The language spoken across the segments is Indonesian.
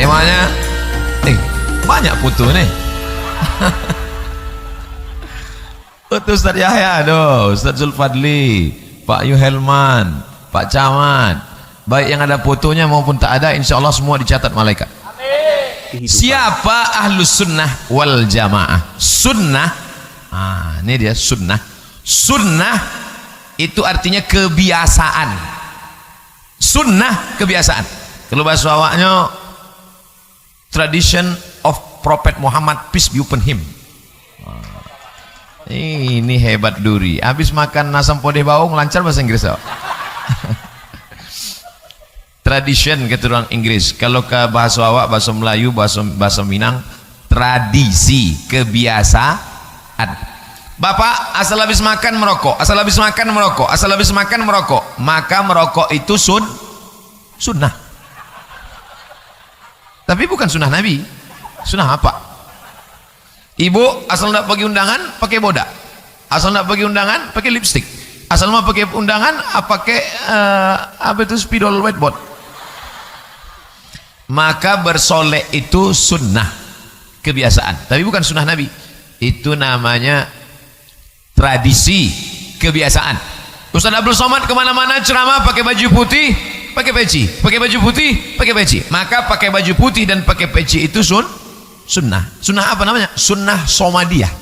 temanya banyak foto nih. Foto Ustaz Yahya, Ustaz Zulfadli, Pak Yuhelman, Pak Camat, baik yang ada fotonya maupun tak ada, insya Allah semua dicatat malaikat. Siapa ahlus sunnah wal jamaah? Sunnah, ini dia sunnah. Sunnah itu artinya kebiasaan. Sunnah kebiasaan. Kalau bahasa awaknya tradition of Prophet Muhammad, peace be upon him. Ini hebat duri. Habis makan asam podeh bawang lancar bahasa Inggris. Tradition kata orang Inggris. Kalau ke bahasa awak, bahasa Melayu, bahasa Minang, tradisi, kebiasaan. Bapak asal habis makan merokok, asal habis makan merokok, asal habis makan merokok, maka merokok itu sunnah. Tapi bukan sunnah Nabi. Sunnah apa? Ibu asal nak pergi undangan pakai boda, asal nak pergi undangan pakai lipstick, asal mau pakai undangan pakai apa itu spidol whiteboard. Maka bersolek itu sunnah kebiasaan, tapi bukan sunnah Nabi. Itu namanya tradisi kebiasaan. Ustaz Abdul Somad kemana-mana ceramah pakai baju putih, pakai peci, pakai baju putih, pakai peci. Maka pakai baju putih dan pakai peci itu sunnah. Sunnah apa namanya? Sunnah somadiyah.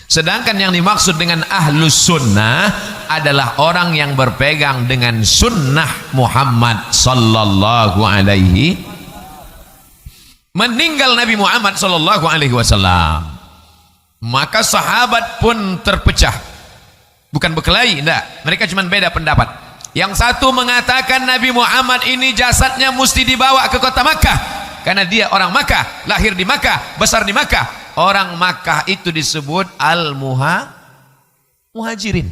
Sedangkan yang dimaksud dengan ahlus sunnah adalah orang yang berpegang dengan sunnah Muhammad sallallahu alaihi. Meninggal Nabi Muhammad sallallahu alaihi wasallam, maka sahabat pun terpecah. Bukan berkelahi, enggak. Mereka cuma beda pendapat. Yang satu mengatakan Nabi Muhammad ini jasadnya mesti dibawa ke kota Makkah, karena dia orang Makkah, lahir di Makkah, besar di Makkah. Orang Makkah itu disebut muhajirin.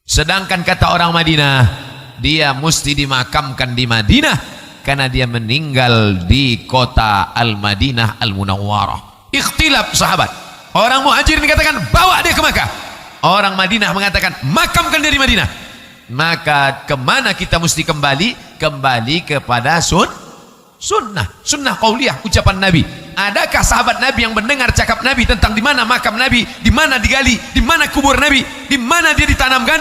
Sedangkan kata orang Madinah, dia mesti dimakamkan di Madinah karena dia meninggal di kota Al-Madinah Al-Munawwarah. Ikhtilaf sahabat. Orang muhajirin katakan bawa dia ke Makkah, orang Madinah mengatakan makamkan dia di Madinah. Maka kemana kita mesti kembali? Kembali kepada sunnah qauliyah, ucapan Nabi. Adakah sahabat Nabi yang mendengar cakap Nabi tentang di mana makam Nabi, di mana digali, di mana kubur Nabi, di mana dia ditanamkan?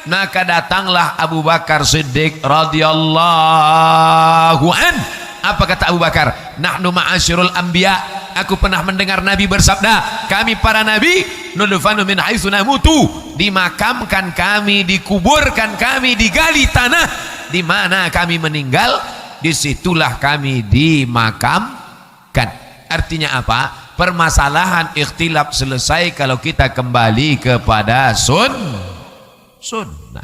Maka datanglah Abu Bakar Siddiq radhiyallahu an. Apa kata Abu Bakar? Nahnu ma'asyirul anbiya. Aku pernah mendengar Nabi bersabda, kami para nabi nudfanu min haitsu namutu, dimakamkan kami, dikuburkan kami, digali tanah di mana kami meninggal, disitulah kami dimakamkan. Artinya apa? Permasalahan ikhtilaf selesai kalau kita kembali kepada sunnah.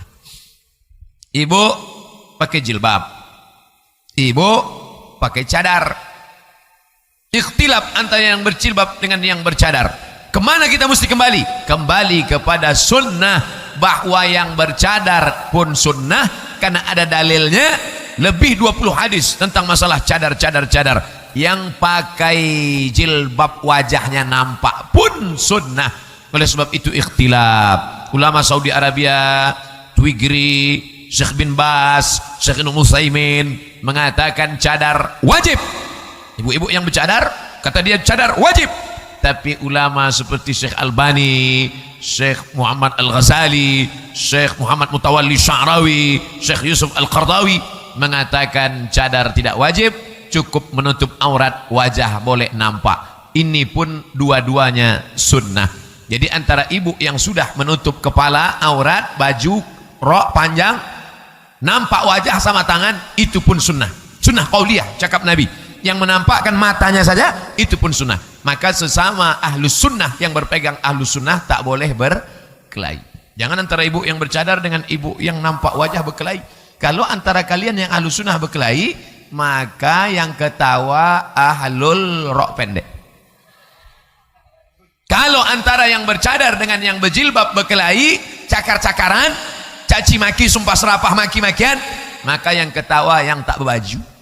Ibu pakai jilbab, ibu pakai cadar. Ikhtilaf antara yang berjilbab dengan yang bercadar. Kemana kita mesti kembali? Kembali kepada sunnah, bahwa yang bercadar pun sunnah karena ada dalilnya. Lebih 20 hadis tentang masalah cadar. Yang pakai jilbab wajahnya nampak pun sunnah. Oleh sebab itu ikhtilaf. Ulama Saudi Arabia, Twigri, Syekh bin Bas, Syekh Ibnu Utsaimin mengatakan cadar wajib. Ibu-ibu yang bercadar, kata dia cadar wajib. Tapi ulama seperti Syekh Albani, Syekh Muhammad Al-Ghazali, Syekh Muhammad Mutawalli Sya'rawi, Syekh Yusuf Al-Qardawi mengatakan cadar tidak wajib, cukup menutup aurat, wajah boleh nampak. Ini pun dua-duanya sunnah. Jadi antara ibu yang sudah menutup kepala, aurat, baju, rok panjang, nampak wajah sama tangan, itu pun sunnah. Sunnah qauliyah, cakap Nabi. Yang menampakkan matanya saja, itu pun sunnah. Maka sesama ahlus sunnah yang berpegang ahlus sunnah tak boleh berkelahi. Jangan antara ibu yang bercadar dengan ibu yang nampak wajah berkelahi. Kalau antara kalian yang ahlus sunnah berkelahi, maka yang ketawa ahlul rok pendek. Kalau antara yang bercadar dengan yang berjilbab berkelahi, cakar-cakaran, caci maki, sumpah serapah, maki-makian, maka yang ketawa yang tak berbaju.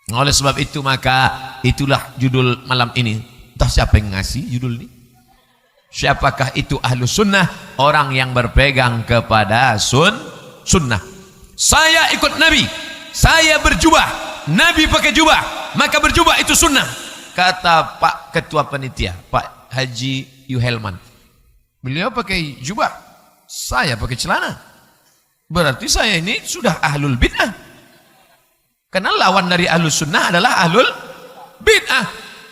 Oleh sebab itu maka itulah judul malam ini. Entah siapa yang ngasih judul ini. Siapakah itu ahlus sunnah? Orang yang berpegang kepada sunnah. Saya ikut Nabi, saya berjubah, Nabi pakai jubah, maka berjubah itu sunnah. Kata Pak Ketua Panitia, Pak Haji Yuhelman, beliau pakai jubah, saya pakai celana. Berarti saya ini sudah ahlul bid'ah. Karena lawan dari ahlus sunnah adalah ahlul bid'ah.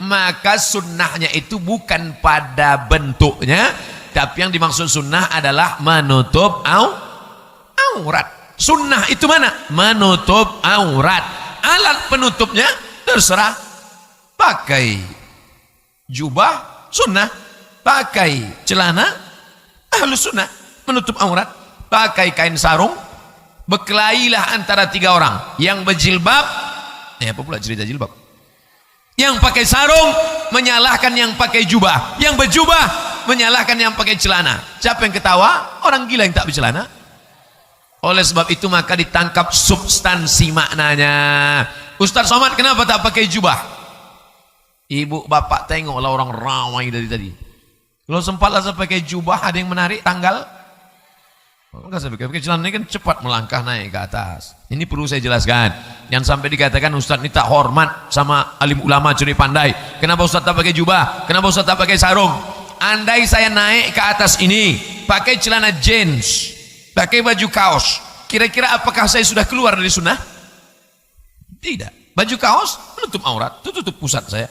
Maka sunnahnya itu bukan pada bentuknya, tapi yang dimaksud sunnah adalah menutup aurat. Sunnah itu mana? Menutup aurat. Alat penutupnya terserah. Pakai jubah sunnah, pakai celana ahlus sunnah, menutup aurat. Pakai kain sarung, berkelailah antara 3 orang. Yang berjilbab, apa pula cerita jilbab? Yang pakai sarung menyalahkan yang pakai jubah, yang berjubah menyalahkan yang pakai celana. Siapa yang ketawa? Orang gila yang tak bercelana. Oleh sebab itu maka ditangkap substansi maknanya. Ustaz Somad kenapa tak pakai jubah? Ibu bapak tengoklah orang ramai dari tadi. Kalau sempatlah saya pakai jubah, ada yang menarik tanggal. Enggak, saya pakai celana ini kan cepat melangkah naik ke atas. Ini perlu saya jelaskan. Yang sampai dikatakan Ustaz ini tak hormat sama alim ulama curi pandai. Kenapa Ustaz tak pakai jubah? Kenapa Ustaz tak pakai sarung? Andai saya naik ke atas ini pakai celana jeans, pakai baju kaos, kira-kira apakah saya sudah keluar dari sunnah? Tidak. Baju kaos menutup aurat, tutup pusat saya.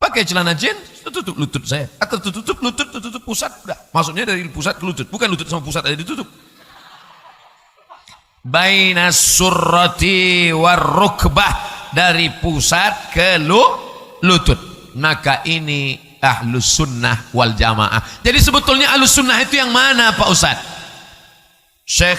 Pakai celana jeans, tutup lutut saya. Atau tutup lutut, tutup pusat. Udah. Maksudnya dari pusat ke lutut, bukan lutut sama pusat aja ditutup. Baina surrati warrukbah, dari pusat ke lutut. Maka ini ahlus sunnah wal jamaah. Jadi sebetulnya ahlus sunnah itu yang mana Pak Ustaz? Syekh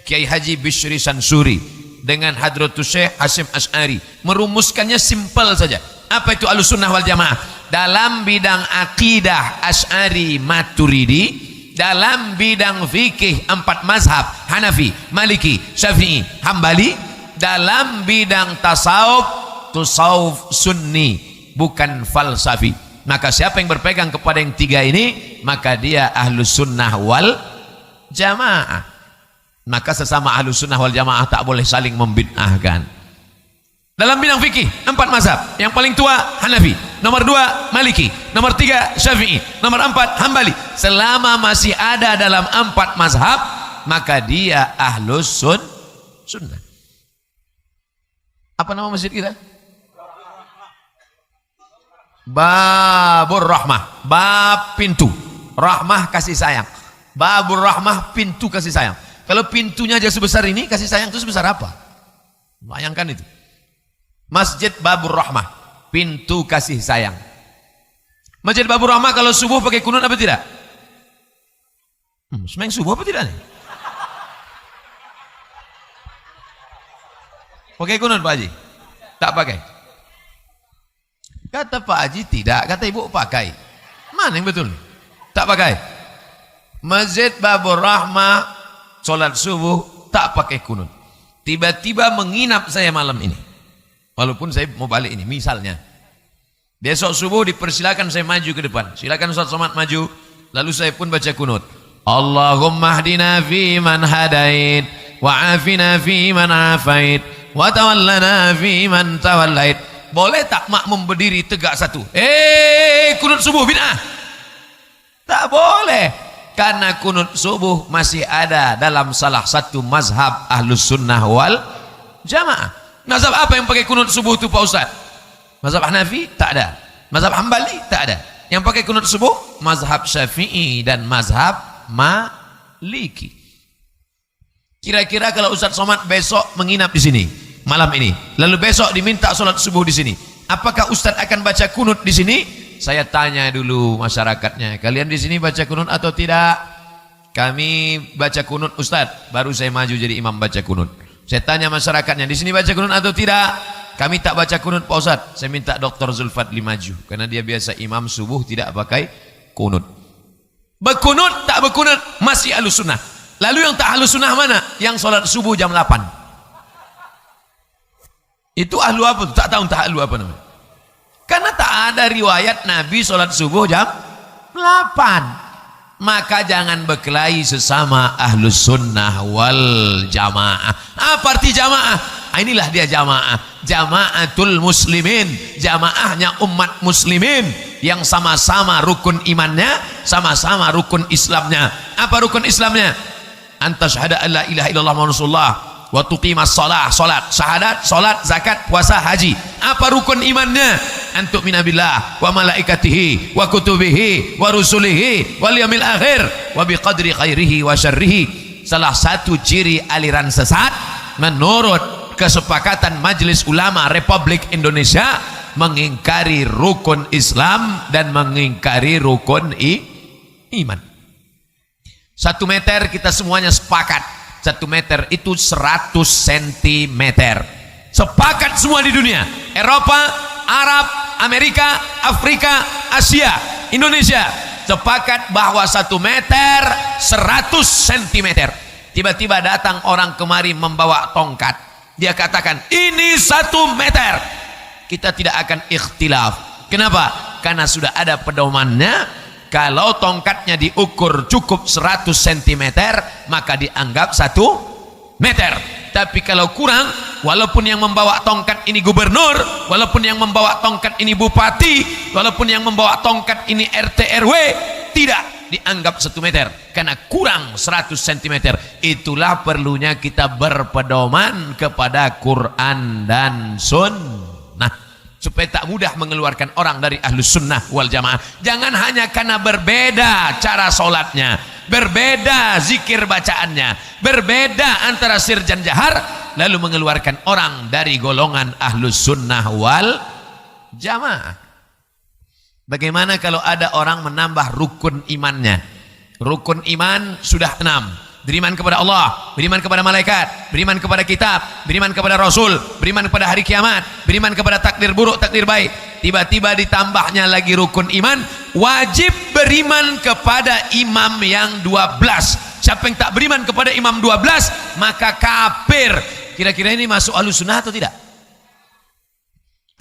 Kiai Haji Bishri Sansuri dengan Hadratus Syekh Hasyim Asy'ari merumuskannya simpel saja. Apa itu ahlus sunnah wal jamaah? Dalam bidang akidah Asy'ari Maturidi, dalam bidang fikih 4 mazhab Hanafi, Maliki, Syafi'i, Hambali, dalam bidang tasawuf sunni, bukan falsafi. Maka siapa yang berpegang kepada yang 3 ini, maka dia ahlus sunnah wal jamaah. Maka sesama ahlus sunnah wal jamaah tak boleh saling membid'ahkan. Dalam bidang fikih 4 mazhab. Yang paling tua Hanafi, nomor 2 Maliki, nomor 3 Syafi'i, nomor 4 Hambali. Selama masih ada dalam 4 mazhab, maka dia ahlus sunnah. Apa nama masjid kita? Babur Rahmah, bab pintu. Rahmah kasih sayang. Babur Rahmah, pintu kasih sayang. Kalau pintunya aja sebesar ini, kasih sayang itu sebesar apa? Bayangkan itu. Masjid Babur Rahmah, pintu kasih sayang. Masjid Babur Rahmah kalau subuh pakai kunut apa tidak? Sembahyang subuh apa tidak nih? Pakai kunut Pak Haji? Tak pakai. Kata Pak Haji tidak, kata Ibu pakai. Mana yang betul? Tak pakai. Masjid Babur Rahmah solat subuh tak pakai kunut. Tiba-tiba menginap saya malam ini. Walaupun saya mau balik ini, misalnya besok subuh dipersilakan saya maju ke depan. Silakan Ustaz Somad maju. Lalu saya pun baca kunut. Allahumma hdina fi man hadait, wa afina fi man afait, wa tawallana fi man tawallait. Boleh tak makmum berdiri tegak satu? Kunut subuh bid'ah. Tak boleh. Karena kunut subuh masih ada dalam salah satu mazhab ahlus sunnah wal jamaah. Mazhab apa yang pakai kunut subuh itu Pak Ustaz? Mazhab Hanafi? Tak ada. Mazhab Hambali? Tak ada. Yang pakai kunut subuh? Mazhab Syafi'i dan mazhab Maliki. Kira-kira kalau Ustaz Somad besok menginap di sini malam ini, lalu besok diminta sholat subuh di sini, apakah Ustaz akan baca kunut di sini? Saya tanya dulu masyarakatnya, kalian di sini baca kunut atau tidak? Kami baca kunut Ustaz, baru saya maju jadi imam baca kunut. Saya tanya masyarakatnya, di sini baca kunut atau tidak? Kami tak baca kunut Pak Ustaz. Saya minta Dr. Zulfadli maju, karena dia biasa imam subuh tidak pakai kunut. Berkunut tak berkunut masih ahlus sunnah. Lalu yang tak ahlus sunnah mana? Yang sholat subuh jam 8. Itu ahlu apa? Tak tahu tak ahlu apa namanya. Karena tak ada riwayat Nabi sholat subuh jam 8. Maka jangan berkelahi sesama ahlus sunnah wal jamaah. Apa arti jamaah? Inilah dia jamaah, jamaatul muslimin, jamaahnya umat muslimin yang sama-sama rukun imannya, sama-sama rukun Islamnya. Apa rukun Islamnya? Anta syahada alla ilaha illallah Muhammadur Rasulullah wa tuqimas shalah, salat, syahadat, salat, zakat, puasa, haji. Apa rukun imannya? Antuk minabillah wa malaikatihi wa kutubihi wa rusulihi wal yaumil akhir wa biqadri khairihi wa syarrihi. Salah satu ciri aliran sesat menurut kesepakatan Majelis Ulama Republik Indonesia mengingkari rukun Islam dan mengingkari rukun iman. 1 meter kita semuanya sepakat. 1 meter itu 100 cm. Sepakat semua di dunia. Eropa, Arab, Amerika, Afrika, Asia, Indonesia. Sepakat bahwa 1 meter 100 cm. Tiba-tiba datang orang kemari membawa tongkat. Dia katakan ini 1 meter. Kita tidak akan ikhtilaf. Kenapa? Karena sudah ada pedomannya. Kalau tongkatnya diukur cukup 100 cm, maka dianggap 1 meter. Tapi kalau kurang, walaupun yang membawa tongkat ini gubernur, walaupun yang membawa tongkat ini bupati, walaupun yang membawa tongkat ini RT RW, tidak dianggap 1 meter karena kurang 100 cm. Itulah perlunya kita berpedoman kepada Quran dan Sunnah supaya tak mudah mengeluarkan orang dari Ahlus Sunnah wal Jamaah. Jangan hanya karena berbeda cara solatnya, berbeda zikir bacaannya, berbeda antara sir dan jahar, lalu mengeluarkan orang dari golongan Ahlus Sunnah wal Jamaah. Bagaimana kalau ada orang menambah rukun imannya? Rukun iman sudah 6. Beriman kepada Allah, beriman kepada malaikat, beriman kepada kitab, beriman kepada Rasul, beriman kepada hari kiamat, beriman kepada takdir buruk, takdir baik. Tiba-tiba ditambahnya lagi rukun iman, wajib beriman kepada imam yang 12. Siapa yang tak beriman kepada imam 12, maka kafir. Kira-kira ini masuk Ahlus Sunnah atau tidak?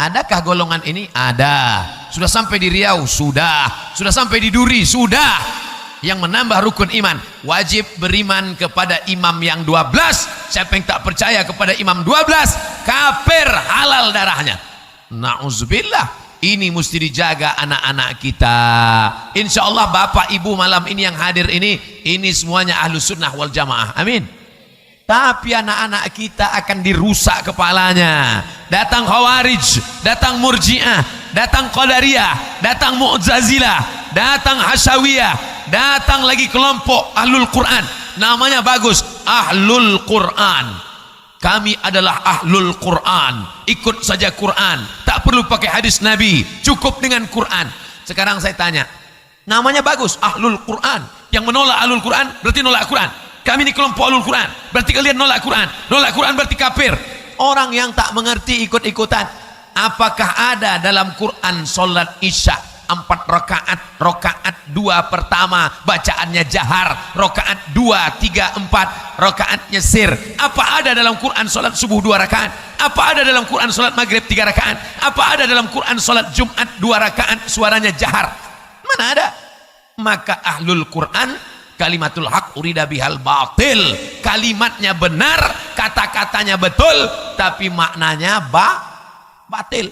Adakah golongan ini? Ada. Sudah sampai di Riau? Sudah. Sudah sampai di Duri? Sudah. Yang menambah rukun iman, wajib beriman kepada imam yang 12. Siapa yang tak percaya kepada imam 12, kafir, halal darahnya. Na'udzubillah. Ini mesti dijaga anak-anak kita. Insya Allah bapak ibu malam ini yang hadir ini semuanya Ahlus Sunnah wal Jamaah. Amin. Tapi anak-anak kita akan dirusak kepalanya. Datang Khawarij, datang Murji'ah, datang Qadariyah, datang Mu'tazilah, datang Hasyawiyah, datang lagi kelompok Ahlul Quran. Namanya bagus, Ahlul Quran. Kami adalah Ahlul Quran. Ikut saja Quran, tak perlu pakai hadis Nabi, cukup dengan Quran. Sekarang saya tanya, namanya bagus, Ahlul Quran. Yang menolak Ahlul Quran berarti nolak Quran. Kami ini kelompok Ahlul Quran, berarti kalian nolak Quran. Nolak Quran berarti kafir. Orang yang tak mengerti ikut-ikutan. Apakah ada dalam Quran solat Isya 4 rakaat, rakaat 2 pertama bacaannya jahar, rakaat 2, 3, 4 rakaatnya sir? Apa ada dalam Quran solat subuh 2 rakaat? Apa ada dalam Quran solat maghrib 3 rakaat? Apa ada dalam Quran solat Jumat 2 rakaat suaranya jahar? Mana ada? Maka Ahlul Quran kalimatul haq urida bihal batil. Kalimatnya benar, kata-katanya betul, tapi maknanya batil.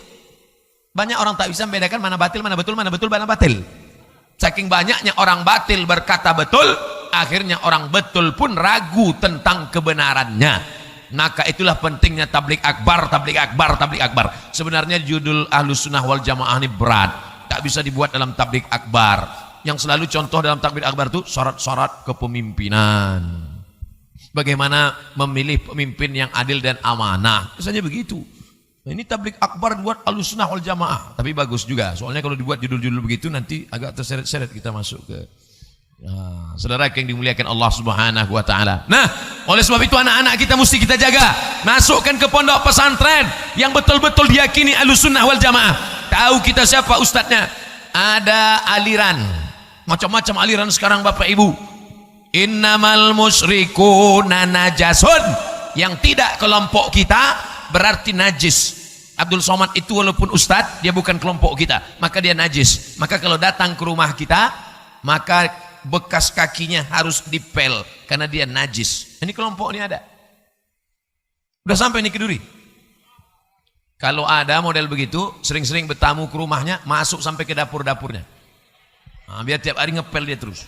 Banyak orang tak bisa membedakan mana batil, mana betul, mana betul, mana batil. Saking banyaknya orang batil berkata betul, akhirnya orang betul pun ragu tentang kebenarannya. Maka itulah pentingnya tablik akbar, tablik akbar, tablik akbar. Sebenarnya judul Ahlus Sunnah wal Jamaah ini berat, tak bisa dibuat dalam tablik akbar. Yang selalu contoh dalam tablik akbar itu syarat-syarat kepemimpinan. Bagaimana memilih pemimpin yang adil dan amanah. Misalnya begitu. Nah, ini tablik akbar buat Ahlus Sunnah wal Jamaah. Tapi bagus juga. Soalnya kalau dibuat judul-judul begitu nanti agak terseret-seret kita masuk ke saudara yang dimuliakan Allah Subhanahu wa taala. Nah, oleh sebab itu anak-anak kita mesti kita jaga. Masukkan ke pondok pesantren yang betul-betul diyakini Ahlus Sunnah wal Jamaah. Tahu kita siapa ustadznya? Ada aliran. Macam-macam aliran sekarang Bapak Ibu. Innamal musyrikuna najasun. Yang tidak kelompok kita berarti najis. Abdul Somad itu walaupun ustadz, dia bukan kelompok kita, maka dia najis. Maka kalau datang ke rumah kita, maka bekas kakinya harus dipel karena dia najis. Ini kelompok ini ada. Udah sampai nih ke Duri. Kalau ada model begitu, sering-sering bertamu ke rumahnya, masuk sampai ke dapur-dapurnya. Nah, biar tiap hari ngepel dia terus.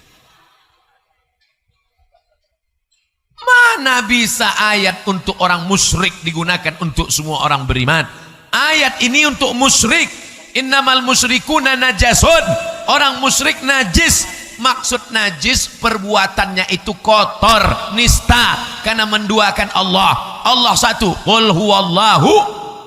Mana bisa ayat untuk orang musyrik digunakan untuk semua orang beriman? Ayat ini untuk musyrik. Innamal musyrikuna najasun. Orang musyrik najis. Maksud najis perbuatannya itu kotor, nista, karena menduakan Allah. Allah satu, qul huwallahu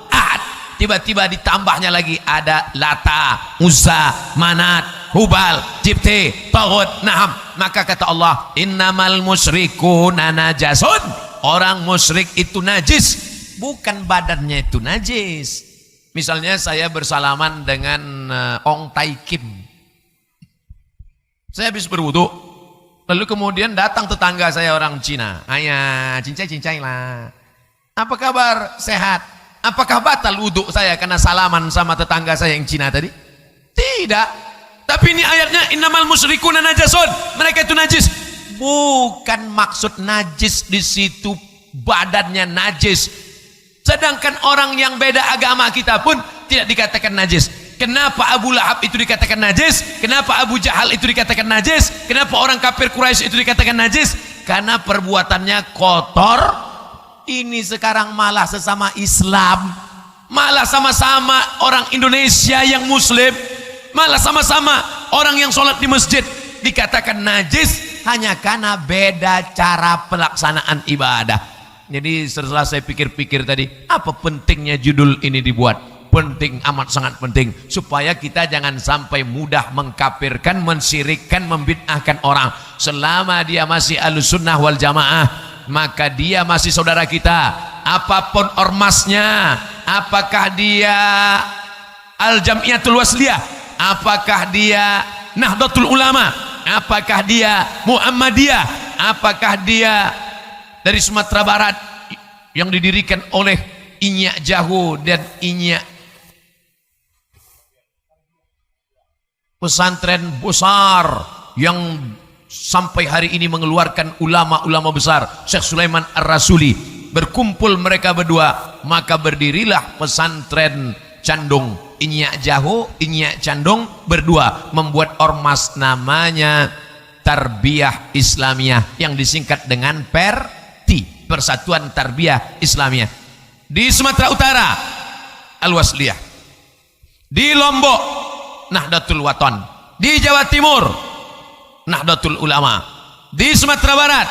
ahad. Tiba-tiba ditambahnya lagi ada Lata, Uzza, Manat, Hubal, Jibti, Taghut, Naham. Maka kata Allah, innamal musyrikuna najasun. Orang musyrik itu najis, bukan badannya itu najis. Misalnya saya bersalaman dengan Ong Tai Kim. Saya habis berwudu, lalu kemudian datang tetangga saya orang Cina. Ayah, cincai-cincai lah. Apa kabar? Sehat. Apakah batal wudu saya karena salaman sama tetangga saya yang Cina tadi? Tidak. Tapi ini ayatnya innamal musyrikuna najasun. Mereka itu najis. Bukan maksud najis di situ badannya najis. Sedangkan orang yang beda agama kita pun tidak dikatakan najis. Kenapa Abu Lahab itu dikatakan najis? Kenapa Abu Jahal itu dikatakan najis? Kenapa orang kafir Quraisy itu dikatakan najis? Karena perbuatannya kotor. Ini sekarang malah sesama Islam, malah sama-sama orang Indonesia yang muslim, malah sama-sama orang yang sholat di masjid dikatakan najis hanya karena beda cara pelaksanaan ibadah. Jadi setelah saya pikir-pikir tadi, apa pentingnya judul ini dibuat? Penting, amat sangat penting, supaya kita jangan sampai mudah mengkafirkan, mensyirikkan, membid'ahkan orang. Selama dia masih Ahlussunnah wal Jamaah, maka dia masih saudara kita. Apapun ormasnya, apakah dia Al-Jam'iyatul Wasliyah, apakah dia Nahdlatul Ulama, apakah dia Muhammadiyah, apakah dia dari Sumatera Barat yang didirikan oleh Inyak Jahu dan Inyak pesantren besar yang sampai hari ini mengeluarkan ulama-ulama besar, Syekh Sulaiman Ar-Rasuli, berkumpul mereka berdua, maka berdirilah pesantren Candung. Inyak Jahu, Inyak Candung berdua membuat ormas namanya Tarbiyah Islamiyah yang disingkat dengan PERTI, Persatuan Tarbiyah Islamiyah. Di Sumatera Utara Al-Wasliyah, di Lombok Nahdlatul Wathon, di Jawa Timur Nahdlatul Ulama, di Sumatera Barat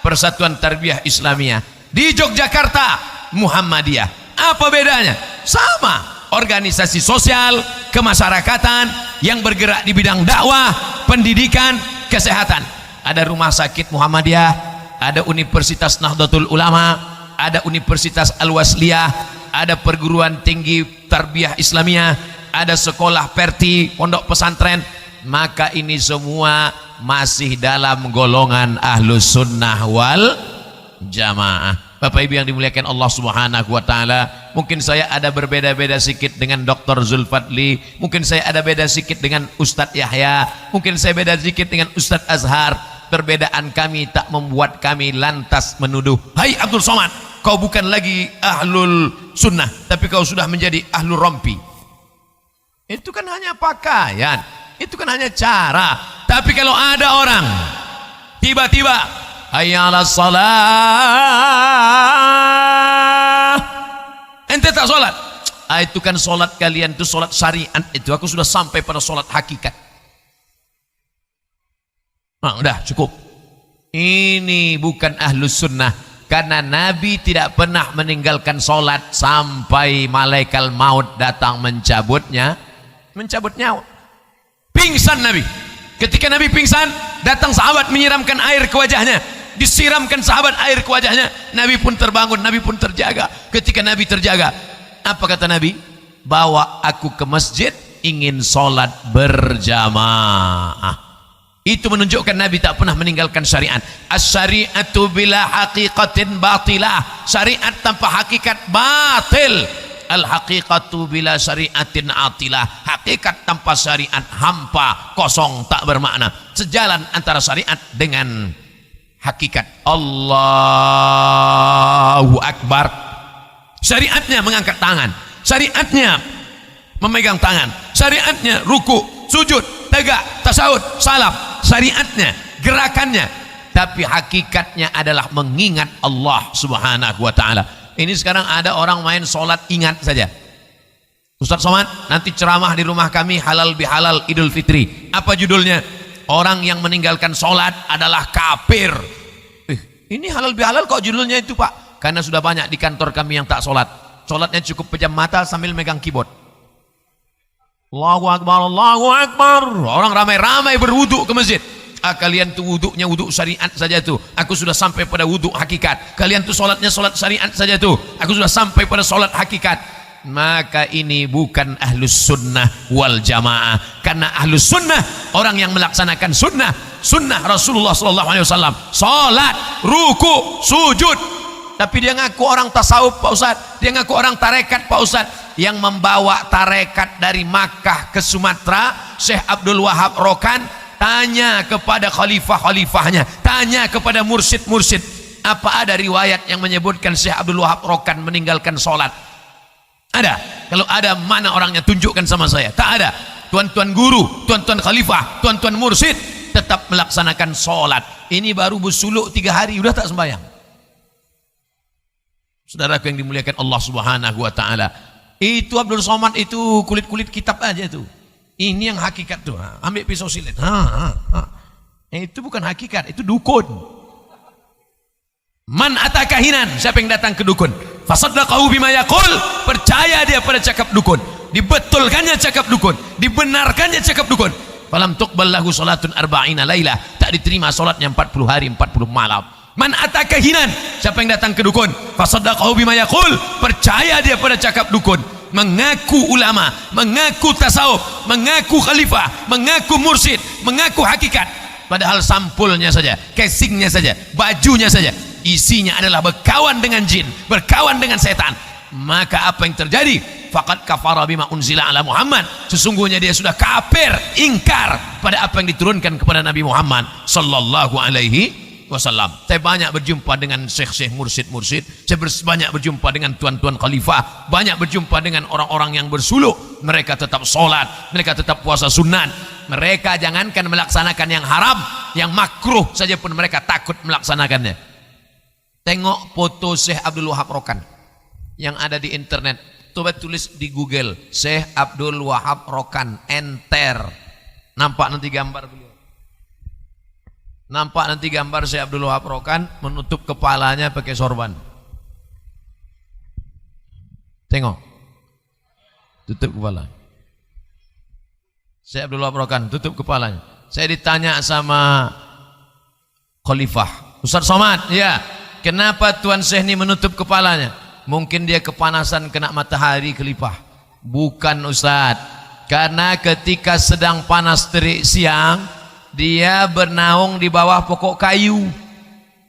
Persatuan Tarbiyah Islamiyah, di Yogyakarta Muhammadiyah. Apa bedanya? Sama, organisasi sosial kemasyarakatan yang bergerak di bidang dakwah, pendidikan, kesehatan. Ada rumah sakit Muhammadiyah, ada Universitas Nahdlatul Ulama, ada Universitas Al-Wasliyah, ada perguruan tinggi Tarbiyah Islamiyah, ada sekolah PERTI, pondok pesantren. Maka ini semua masih dalam golongan Ahlus Sunnah wal Jamaah. Bapak Ibu yang dimuliakan Allah Subhanahu wa taala, mungkin saya ada berbeda-beda sedikit dengan Dr. Zulfadli, mungkin saya ada beda sedikit dengan Ustadz Yahya, mungkin saya beda sedikit dengan Ustadz Azhar. Perbedaan kami tak membuat kami lantas menuduh, "Hai Abdul Somad, kau bukan lagi Ahlul Sunnah, tapi kau sudah menjadi Ahlul Rompi." Itu kan hanya pakaian, itu kan hanya cara. Tapi kalau ada orang tiba-tiba hayya 'alas shalah, ente tak sholat, itu kan sholat kalian itu sholat syariat, itu aku sudah sampai pada sholat hakikat. Nah, udah cukup. Ini bukan Ahlus Sunnah, karena Nabi tidak pernah meninggalkan sholat sampai malaikat maut datang mencabut nyawa. Pingsan Nabi. Ketika Nabi pingsan, datang sahabat menyiramkan air ke wajahnya, disiramkan sahabat air ke wajahnya, Nabi pun terbangun, Nabi pun terjaga. Ketika Nabi terjaga, apa kata Nabi? Bawa aku ke masjid, ingin sholat berjamaah. Itu menunjukkan Nabi tak pernah meninggalkan syariat. As-syari'atu bila haqiqatin batilah. Syariat tanpa hakikat batil. Al-haqiqatu bila syariatin atilah. Hakikat tanpa syariat hampa, kosong, tak bermakna. Sejalan antara syariat dengan hakikat. Allahu Akbar. syariatnya mengangkat tangan, syariatnya memegang tangan, syariatnya ruku, sujud, tegak, tasawuf, salam, syariatnya, gerakannya, tapi hakikatnya adalah mengingat Allah Subhanahu wa taala. Ini sekarang ada orang main sholat ingat saja. Ustaz Somad nanti ceramah di rumah kami halal bihalal Idul Fitri. Apa judulnya? Orang yang meninggalkan sholat adalah kafir. Ini halal bihalal kok judulnya itu Pak? Karena sudah banyak di kantor kami yang tak sholat. Sholatnya cukup pejam mata sambil megang keyboard. Allahu Akbar, Allahu Akbar. Orang ramai-ramai berwudu ke masjid. Kalian tuh wuduknya wuduk syariat saja tuh. Aku sudah sampai pada wuduk hakikat. Kalian tuh sholatnya sholat syariat saja tuh. Aku sudah sampai pada sholat hakikat. Maka ini bukan ahlus sunnah wal jamaah. Karena ahlus sunnah orang yang melaksanakan sunnah Rasulullah SAW, salat, ruku, sujud. Tapi dia ngaku orang tasawuf Pak Ustaz, dia ngaku orang tarekat Pak Ustaz. Yang membawa tarekat dari Makkah ke Sumatera, Syekh Abdul Wahab Rokan, tanya kepada khalifah-khalifahnya, tanya kepada mursyid-mursyid, apa ada riwayat yang menyebutkan Syekh Abdul Wahab Rokan meninggalkan sholat? Ada? Kalau ada, mana orangnya? Tunjukkan sama saya. Tak ada. Tuan-tuan guru, tuan-tuan khalifah, tuan-tuan mursyid tetap melaksanakan sholat. Ini baru bersuluk 3 hari udah tak sembahyang. Saudaraku yang dimuliakan Allah Subhanahu wa taala, itu Abdul Somad itu kulit-kulit kitab aja tuh. Ini yang hakikat tuh. Ambil pisau silet. Itu bukan hakikat, itu dukun. Man atakahinan, siapa yang datang ke dukun, fasaddaqahu bima yaqul, percaya dia pada cakap dukun, dibetulkannya cakap dukun, dibenarkannya cakap dukun. Falam tuqbal lahu salatun arba'ina lailah, tak diterima salatnya 40 hari 40 malam. Man atakahinan, siapa yang datang ke dukun, fasaddaqahu bima yaqul, percaya dia pada cakap dukun, mengaku ulama, mengaku tasawuf, mengaku khalifah, mengaku mursyid, mengaku hakikat, padahal sampulnya saja, casingnya saja, bajunya saja, isinya adalah berkawan dengan jin, berkawan dengan setan. Maka apa yang terjadi? Faqad kafara bima unzila ala Muhammad, sesungguhnya dia sudah kafir, ingkar pada apa yang diturunkan kepada Nabi Muhammad sallallahu alaihi wasallam. Saya banyak berjumpa dengan syekh-syekh mursyid-mursyid, saya banyak berjumpa dengan tuan-tuan khalifah, banyak berjumpa dengan orang-orang yang bersuluk. Mereka tetap sholat, mereka tetap puasa sunat, mereka jangankan melaksanakan yang haram, yang makruh saja pun mereka takut melaksanakannya. Tengok foto Syekh Abdul Wahab Rokan yang ada di internet, coba tulis di Google Syekh Abdul Wahab Rokan, enter, nampak nanti gambar beliau. Nampak nanti gambar Syekh Abdul Wahab Rokan menutup kepalanya pakai sorban. Tengok, tutup kepala. Syekh Abdul Wahab Rokan tutup kepalanya. Saya ditanya sama khalifah, Ustaz Somad, ya, kenapa Tuan Syekh ini menutup kepalanya? Mungkin dia kepanasan kena matahari khalifah. Bukan Ustaz, karena ketika sedang panas terik siang, dia bernaung di bawah pokok kayu.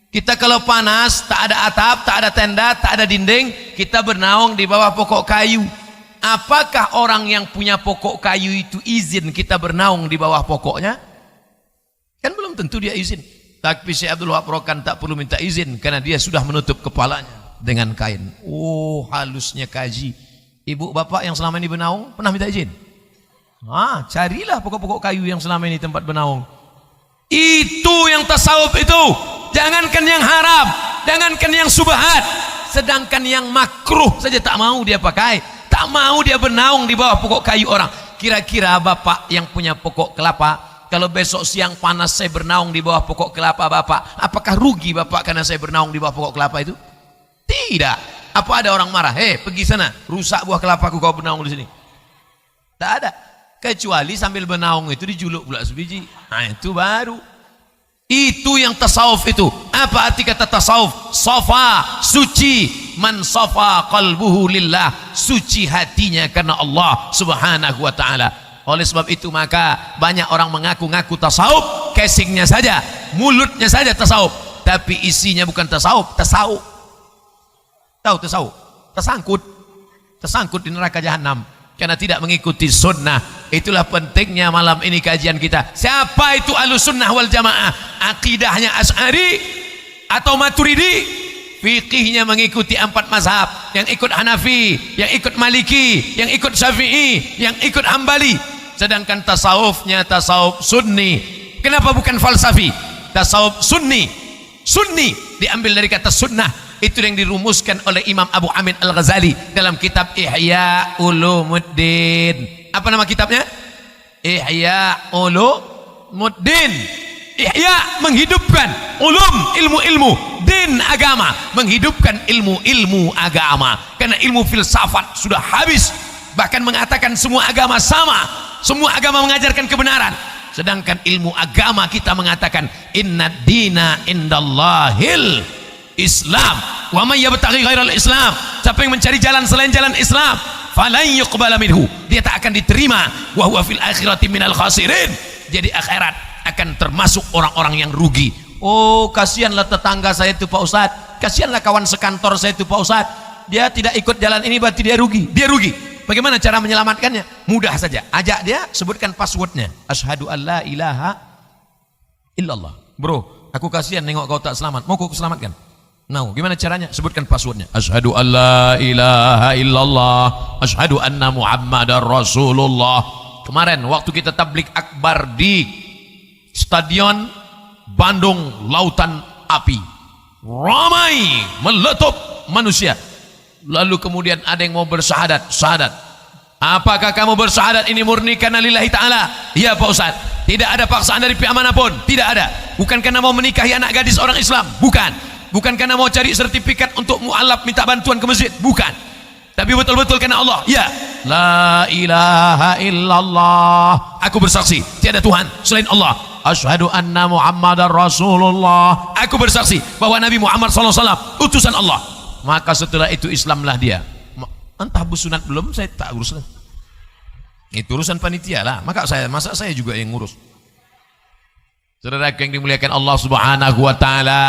Kita kalau panas, tak ada atap, tak ada tenda, tak ada dinding, kita bernaung di bawah pokok kayu. Apakah orang yang punya pokok kayu itu izin kita bernaung di bawah pokoknya? Kan belum tentu dia izin. Tapi Syekh Abdul Wahab Rokan tak perlu minta izin karena dia sudah menutup kepalanya dengan kain. Oh, halusnya kaji. Ibu bapak yang selama ini bernaung pernah minta izin? Carilah pokok-pokok kayu yang selama ini tempat bernaung. Itu yang tasawuf itu. Jangankan yang haram, jangankan yang subhat, sedangkan yang makruh saja tak mau dia pakai, tak mau dia bernaung di bawah pokok kayu orang. Kira-kira bapak yang punya pokok kelapa, kalau besok siang panas saya bernaung di bawah pokok kelapa bapak, apakah rugi bapak karena saya bernaung di bawah pokok kelapa itu? Tidak. Apa ada orang marah? Pergi sana, rusak buah kelapaku kau bernaung di sini? Tak ada. Kecuali sambil bernaung itu dijuluk pula sebiji. Itu baru. Itu yang tasawuf itu. Apa arti kata tasawuf? Safa, suci. Man safa qalbuhu lillah, suci hatinya karena Allah Subhanahu wa taala. Oleh sebab itu maka banyak orang mengaku-ngaku tasawuf, casingnya saja, mulutnya saja tasawuf, tapi isinya bukan tasawuf. Tasawuf. Tahu tasawuf? Tersangkut di neraka jahanam karena tidak mengikuti sunnah. Itulah pentingnya malam ini kajian kita. Siapa itu ahlus sunnah wal jamaah? Akidahnya Asy'ari atau Maturidi? fikihnya mengikuti 4 mazhab, yang ikut Hanafi, yang ikut Maliki, yang ikut Syafi'i, yang ikut Hambali. Sedangkan tasawufnya tasawuf sunni. Kenapa bukan falsafi? Tasawuf sunni. Sunni diambil dari kata sunnah. Itu yang dirumuskan oleh Imam Abu Hamid Al-Ghazali dalam kitab Ihya Ulumuddin. Apa nama kitabnya? Ihya Ulumuddin. Ihya menghidupkan, ulum ilmu-ilmu, din agama, menghidupkan ilmu-ilmu agama. Karena ilmu filsafat sudah habis, bahkan mengatakan semua agama sama, semua agama mengajarkan kebenaran. Sedangkan ilmu agama kita mengatakan inna dina indallahil Islam wa may yabtaghi ghairal Islam, siapa yang mencari jalan selain jalan Islam falan yuqbala minhu, dia tak akan diterima, wa huwa fil akhirati minal khasirin, jadi akhirat akan termasuk orang-orang yang rugi. Oh, kasihanlah tetangga saya itu Pak Ustadz, kasihanlah kawan sekantor saya itu Pak Ustadz, dia tidak ikut jalan ini berarti dia rugi. Dia rugi. Bagaimana cara menyelamatkannya? Mudah saja, ajak dia, sebutkan passwordnya, asyhadu alla ilaha illallah. Bro, aku kasihan nengok kau tak selamat, mau kau selamatkan? Nah, gimana caranya? Sebutkan passwordnya, asyhadu alla ilaha illallah, asyhadu anna muhammadar rasulullah. Kemarin waktu kita tablik akbar di Stadion Bandung Lautan Api, ramai meletup manusia. Lalu kemudian ada yang mau bersyahadat. Syahadat, apakah kamu bersyahadat ini murni karena lillahi ta'ala? Iya Pak Ustaz. Tidak ada paksaan dari pihak manapun, tidak ada. Bukan karena mau menikahi anak gadis orang Islam, bukan. Bukan karena mau cari sertifikat untuk mu'alaf minta bantuan ke masjid, bukan. Tapi betul-betul karena Allah. Ya, la ilaha illallah, aku bersaksi tiada Tuhan selain Allah. Asyhadu anna muhammadar rasulullah, aku bersaksi bahwa Nabi Muhammad SAW utusan Allah. Maka setelah itu Islamlah dia. Entah bersunat belum, saya tak urus. Itu urusan panitia lah. Masa saya juga yang ngurus. Saudara yang dimuliakan Allah Subhanahu wa taala.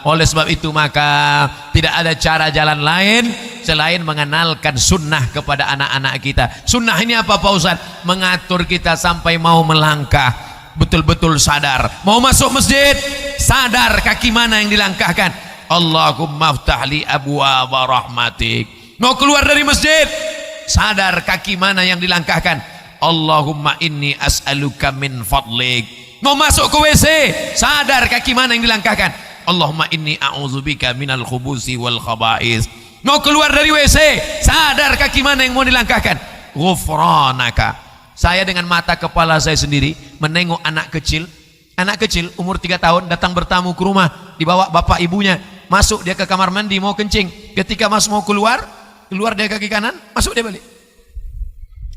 Oleh sebab itu maka tidak ada cara jalan lain selain mengenalkan sunnah kepada anak-anak kita. Sunnah ini apa Pak Ustaz? Mengatur kita sampai mau melangkah betul-betul sadar. Mau masuk masjid, sadar kaki mana yang dilangkahkan. Allahumma ftahli abwaaba rahmatik. Mau keluar dari masjid, sadar kaki mana yang dilangkahkan. Allahumma inni as'aluka min fadlik. Mau masuk ke WC, sadar kaki mana yang dilangkahkan. Allahumma inni a'udzubika minal khubusi wal khaba'is. Mau keluar dari WC, sadar kaki mana yang mau dilangkahkan. Ghufranaka. Saya dengan mata kepala saya sendiri menengok anak kecil umur 3 tahun datang bertamu ke rumah, dibawa bapak ibunya, masuk dia ke kamar mandi mau kencing, ketika mas mau keluar dia kaki kanan, masuk dia balik,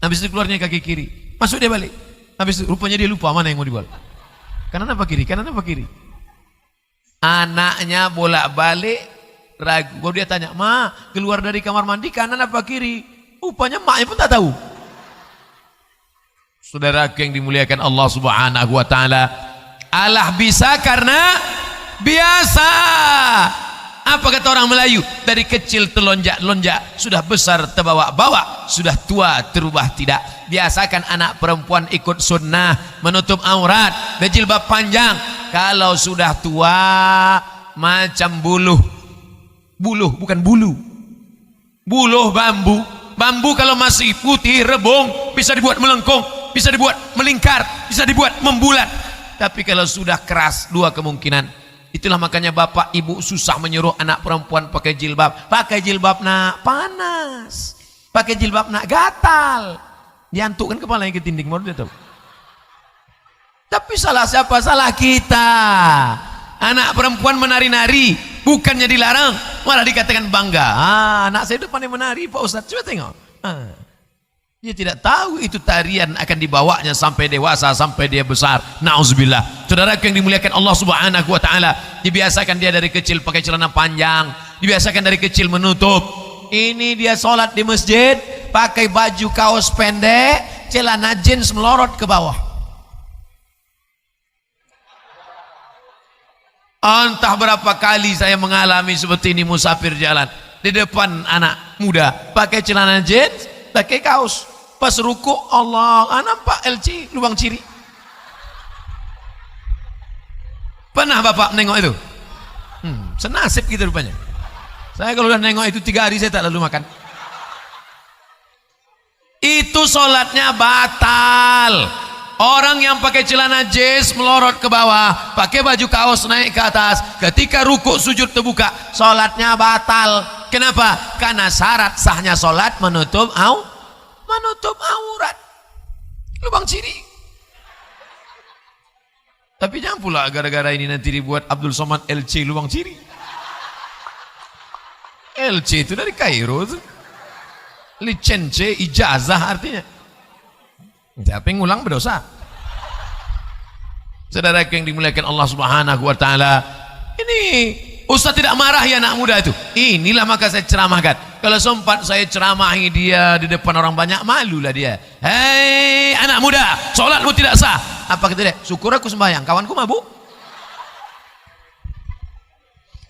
habis itu keluarnya kaki kiri, masuk dia balik, habis itu rupanya dia lupa mana yang mau dibawa, kanan apa kiri, anaknya bolak-balik ragu. Kalau dia tanya, ma keluar dari kamar mandi kanan apa kiri, rupanya maknya pun tak tahu. Saudara yang dimuliakan Allah Subhanahu wa taala, Allah bisa karena biasa. Apa kata orang Melayu? Dari kecil telonjak-lonjak, sudah besar terbawa-bawa, sudah tua terubah tidak. Biasakan anak perempuan ikut sunnah, menutup aurat, berjilbab panjang. Kalau sudah tua macam buluh bukan bulu, buluh bambu kalau masih putih rebung bisa dibuat melengkung, bisa dibuat melingkar, bisa dibuat membulat. Tapi kalau sudah keras, 2 kemungkinan. Itulah makanya bapak ibu susah menyuruh anak perempuan pakai jilbab. Pakai jilbab nak panas, pakai jilbab nak gatal, diantukkan kepalanya ke dinding, baru dia tahu. Tapi salah siapa? Salah kita. Anak perempuan menari-nari bukannya dilarang, malah dikatakan bangga. Anak saya itu pandai menari Pak Ustaz, coba tengok. Dia tidak tahu itu tarian akan dibawanya sampai dewasa, sampai dia besar. Nauzubillah. Saudara yang dimuliakan Allah Subhanahu wa taala, dibiasakan dia dari kecil pakai celana panjang, dibiasakan dari kecil menutup. Ini dia sholat di masjid pakai baju kaos pendek, celana jeans melorot ke bawah. Entah berapa kali saya mengalami seperti ini, musafir jalan di depan anak muda pakai celana jeans, pakai kaos. Pas ruku, Allah, nampak LC lubang ciri. Pernah bapak menengok itu? Senasib gitu rupanya. Saya kalau udah nengok itu 3 hari saya tak lalu makan. Itu sholatnya batal. Orang yang pakai celana jeans melorot ke bawah, pakai baju kaos naik ke atas, ketika rukuk sujud terbuka, sholatnya batal. Kenapa? Karena syarat sahnya sholat menutup aurat, lubang ciri. Tapi jangan pula gara-gara ini nanti dibuat Abdul Somad LC lubang ciri. LC itu dari Kairo tuh. Licence ijazah artinya. Siapa yang ngulang berdosa. Saudara yang dimuliakan Allah Subhanahu wa taala, ini Ustaz tidak marah ya anak muda itu. Inilah maka saya ceramahkan. Kalau sempat saya ceramahi dia di depan orang banyak, malulah dia. Hei anak muda, sholatmu tidak sah. Apa kata dia? Syukur aku sembahyang, kawanku mabuk.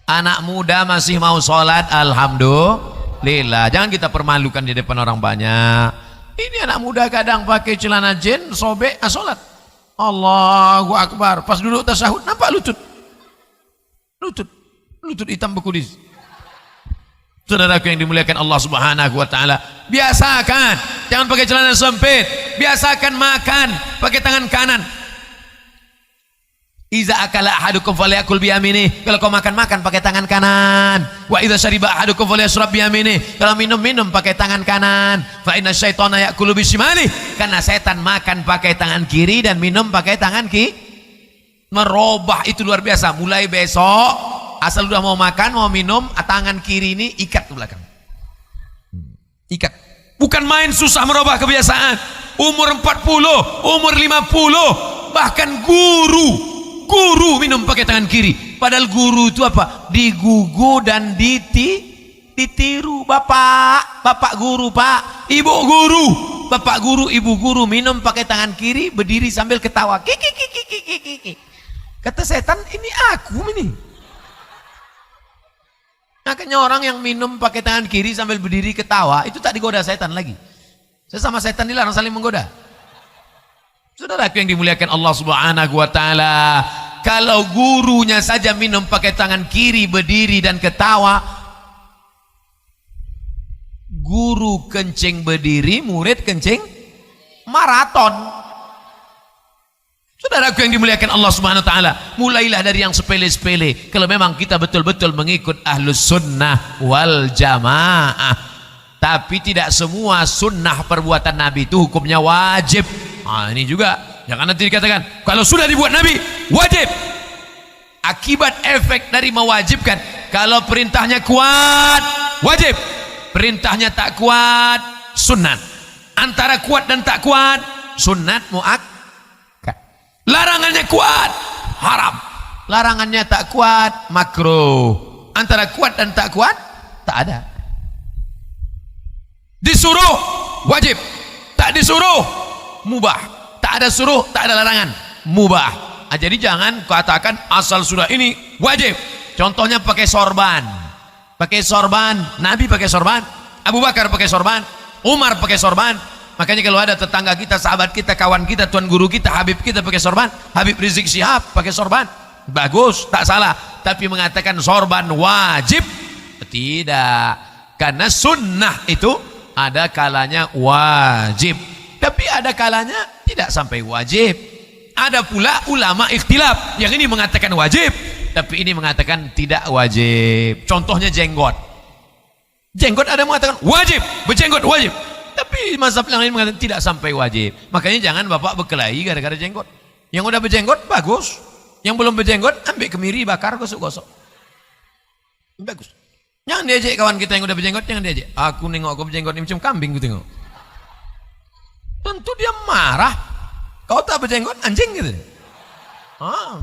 Anak muda masih mau sholat, alhamdulillah. Jangan kita permalukan di depan orang banyak. Ini anak muda kadang pakai celana jeans sobek sholat. Allahu Akbar. Pas duduk tasyahud nampak lutut hitam bekudis. Saudaraku yang dimuliakan Allah Subhanahu wa taala, biasakan jangan pakai celana sempit. Biasakan makan pakai tangan kanan. Iza akala ahadukum falyakul biyaminih. Kalau kau makan pakai tangan kanan. Wa idza syariba ahadukum falyashrab biyaminih. Kalau minum pakai tangan kanan. Fa inna syaitana ya'kulu bisimali. Karena setan makan pakai tangan kiri dan minum pakai tangan kiri. Merubah itu luar biasa. Mulai besok asal udah mau makan mau minum, tangan kiri ini ikat ke belakang. Ikat. Bukan main susah merubah kebiasaan. Umur 40, umur 50, bahkan guru minum pakai tangan kiri. Padahal guru itu apa? Digugu dan ditiru. Bapak guru, Pak. Ibu guru. Bapak guru, ibu guru minum pakai tangan kiri, berdiri sambil ketawa. Kiki. Kata setan, ini aku ini. Makanya orang yang minum pakai tangan kiri sambil berdiri ketawa, itu tak digoda setan lagi. Saya sama setan dilarang saling menggoda. Saudaraku yang dimuliakan Allah Subhanahu wa taala, kalau gurunya saja minum pakai tangan kiri, berdiri dan ketawa, guru kencing berdiri, murid kencing maraton. Saudaraku yang dimuliakan Allah Subhanahu wa taala, mulailah dari yang sepele-sepele. Kalau memang kita betul-betul mengikut ahlus sunnah wal jamaah, tapi tidak semua sunnah perbuatan Nabi itu hukumnya wajib. Ini juga jangan nanti dikatakan kalau sudah dibuat Nabi wajib. Akibat efek dari mewajibkan, kalau perintahnya kuat wajib, perintahnya tak kuat sunnat. Antara kuat dan tak kuat sunnat muakkad. Larangannya kuat haram, larangannya tak kuat makruh. Antara kuat dan tak kuat tak ada. Disuruh wajib, tak disuruh mubah. Tak ada suruh, tak ada larangan, mubah. Jadi jangan katakan asal sudah ini wajib. Contohnya pakai sorban. Pakai sorban, Nabi pakai sorban, Abu Bakar pakai sorban, Umar pakai sorban. Makanya kalau ada tetangga kita, sahabat kita, kawan kita, tuan guru kita, Habib kita pakai sorban, Habib Rizik Syihab pakai sorban, bagus, tak salah. Tapi mengatakan sorban wajib, tidak. Karena sunnah itu ada kalanya wajib, tapi ada kalanya tidak sampai wajib. Ada pula ulama ikhtilaf, yang ini mengatakan wajib, tapi ini mengatakan tidak wajib. Contohnya jenggot. Jenggot ada mengatakan wajib, berjenggot wajib, tapi mazhab yang lain mengatakan tidak sampai wajib. Makanya jangan bapak berkelahi gara-gara jenggot. Yang udah berjenggot bagus, yang belum berjenggot ambil kemiri, bakar, gosok-gosok, bagus. Jangan diajak kawan kita yang udah berjenggot, jangan diajak. Aku nengok aku berjenggot ini macam kambing ku tengok. Tentu dia marah. Kau tak berjenggot anjing gitu.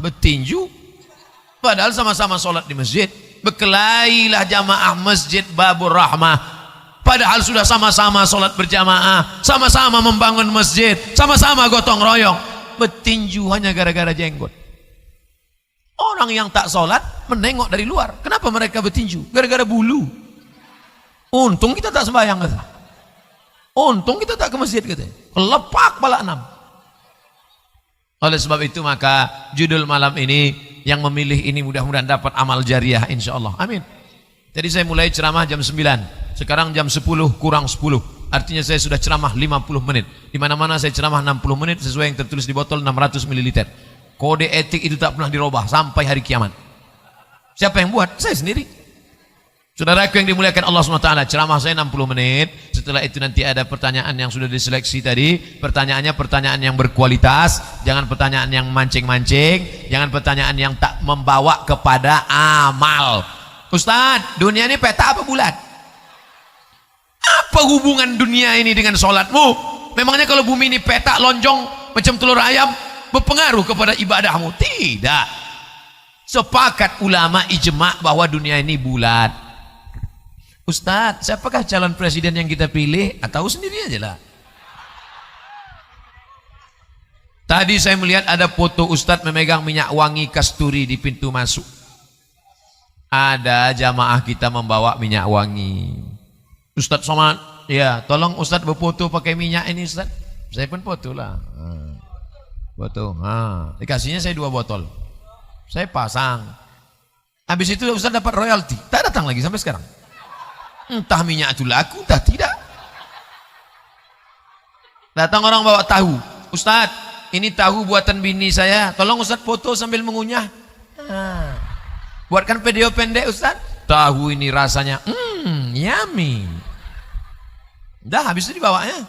Bertinju. Padahal sama-sama sholat di masjid. Berkelailah jamaah masjid Babur Rahmah. Padahal sudah sama-sama sholat berjamaah, sama-sama membangun masjid, sama-sama gotong royong. Bertinju hanya gara-gara jenggot. Orang yang tak sholat menengok dari luar. Kenapa mereka bertinju? Gara-gara bulu. Untung kita tak sembahyang kata. Untung kita tak ke masjid kata. Lepak bala 6. Oleh sebab itu maka judul malam ini, yang memilih ini mudah-mudahan dapat amal jariah insyaallah. Amin. Tadi saya mulai ceramah jam 9. Sekarang jam 10 kurang 10. Artinya saya sudah ceramah 50 menit. Di mana-mana saya ceramah 60 menit sesuai yang tertulis di botol 600 ml. Kode etik itu tak pernah dirubah sampai hari kiamat. Siapa yang buat? Saya sendiri. Saudaraku yang dimuliakan Allah SWT, ceramah saya 60 menit. Setelah itu nanti ada pertanyaan yang sudah diseleksi tadi. Pertanyaannya pertanyaan yang berkualitas. Jangan pertanyaan yang mancing-mancing. Jangan pertanyaan yang tak membawa kepada amal. Ustaz, dunia ini peta apa bulat? Apa hubungan dunia ini dengan sholatmu? Memangnya kalau bumi ini peta lonjong macam telur ayam berpengaruh kepada ibadahmu? Tidak. Sepakat ulama ijma bahwa dunia ini bulat. Ustaz, siapakah calon presiden yang kita pilih? Tahu sendiri aja lah. Tadi saya melihat ada foto Ustaz memegang minyak wangi kasturi di pintu masuk. Ada jamaah kita membawa minyak wangi. Ustaz Somad, ya tolong Ustaz berfoto pakai minyak ini Ustaz. Saya pun foto lah. Foto. Dikasihnya saya 2 botol. Saya pasang. Habis itu Ustaz dapat royalti. Tak datang lagi sampai sekarang. Entah minyak itu laku, entah tidak. Datang orang bawa tahu. Ustaz, ini tahu buatan bini saya. Tolong Ustaz foto sambil mengunyah. Buatkan video pendek Ustaz. Tahu ini rasanya yummy. Dah habis itu dibawanya.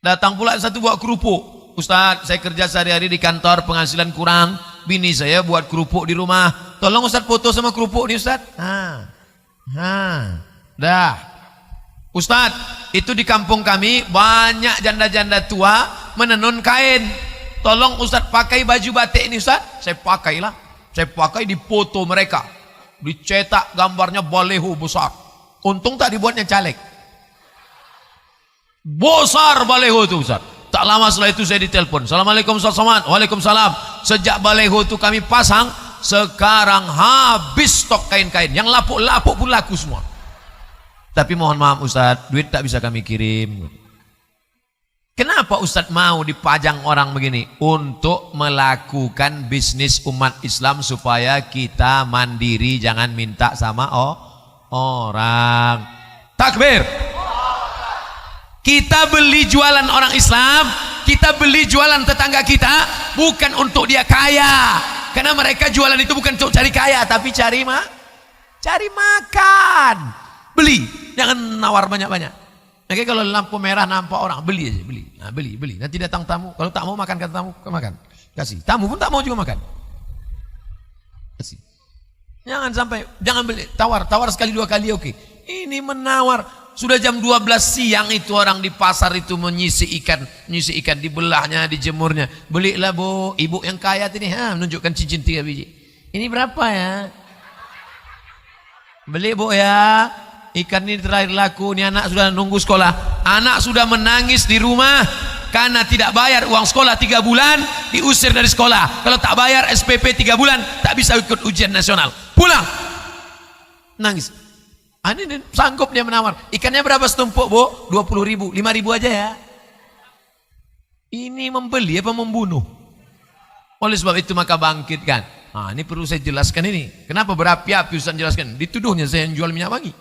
Datang pula satu bawa kerupuk. Ustaz, saya kerja sehari-hari di kantor, penghasilan kurang. Bini saya buat kerupuk di rumah. Tolong Ustaz foto sama kerupuk nih Ustaz. Dah. Ustaz, itu di kampung kami banyak janda-janda tua menenun kain. Tolong Ustaz pakai baju batik ini Ustaz. Saya pakailah. Saya pakai di foto mereka. Dicetak gambarnya baleho besar. Untung tak dibuatnya caleg. Besar baleho itu Ustaz. Tak lama setelah itu saya ditelepon. Assalamualaikum Ustaz Somad. Waalaikumsalam. Sejak baleho itu kami pasang, sekarang habis stok kain-kain. Yang lapuk-lapuk pun laku semua. Tapi mohon maaf Ustaz, duit tak bisa kami kirim. Kenapa Ustaz mau dipajang orang begini? Untuk melakukan bisnis umat Islam supaya kita mandiri, jangan minta sama orang. Takbir. Kita beli jualan orang Islam, kita beli jualan tetangga kita, bukan untuk dia kaya. Karena mereka jualan itu bukan untuk cari kaya, tapi cari makan. Beli, jangan nawar banyak-banyak. Oke, kalau lampu merah nampak orang, beli aja, beli. Nah, beli. Nanti datang tamu, kalau tak mau makan kata tamu, makan. Kasih. Tamu pun tak mau juga makan. Kasih. Jangan beli, tawar sekali 2 kali oke. Ini menawar. Sudah jam 12 siang itu orang di pasar itu menyisi ikan dibelahnya, dijemurnya. Belilah Bu, ibu yang kaya ini, menunjukkan cincin 3 biji. Ini berapa ya? Beli Bu ya. Ikan ini terakhir laku, ini anak sudah nunggu sekolah. Anak sudah menangis di rumah karena tidak bayar uang sekolah 3 bulan, diusir dari sekolah. Kalau tak bayar SPP 3 bulan, tak bisa ikut ujian nasional. Pulang. Nangis. Ini sanggup dia menawar. Ikannya berapa setumpuk Bu? 20.000, 5.000 aja ya. Ini membeli apa membunuh? Oleh sebab itu maka bangkitkan. Ini perlu saya jelaskan ini. Kenapa berapi-api Ustaz jelaskan? Dituduhnya saya yang jual minyak wangi.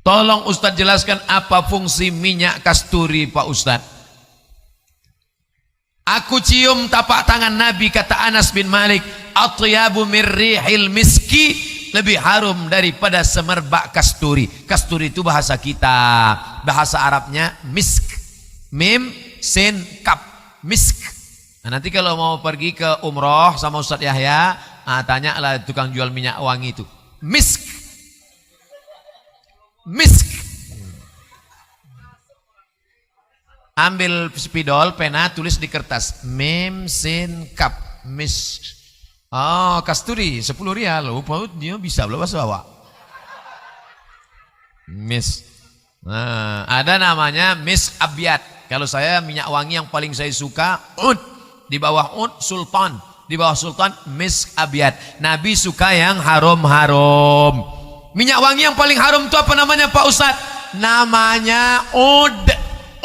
Tolong Ustaz jelaskan apa fungsi minyak kasturi Pak Ustaz. Aku cium tapak tangan Nabi, kata Anas bin Malik, atyabu mirrihil miski, lebih harum daripada semerbak kasturi. Kasturi itu bahasa kita, bahasa Arabnya misk. Mim, sin, kap, misk. Nah, nanti kalau mau pergi ke umroh sama Ustaz Yahya, tanyalah tukang jual minyak wangi itu. Misk. Misk. Ambil spidol, pena, tulis di kertas. Mim, sin, kap, misk. Kasturi 10 rial. Dia bisa belum bawa. Misk. Nah, ada namanya misk abyad. Kalau saya minyak wangi yang paling saya suka ud. Di bawah ud sultan. Di bawah sultan misk abyad. Nabi suka yang harum-harum. Minyak wangi yang paling harum itu apa namanya Pak Ustadz? Namanya ud.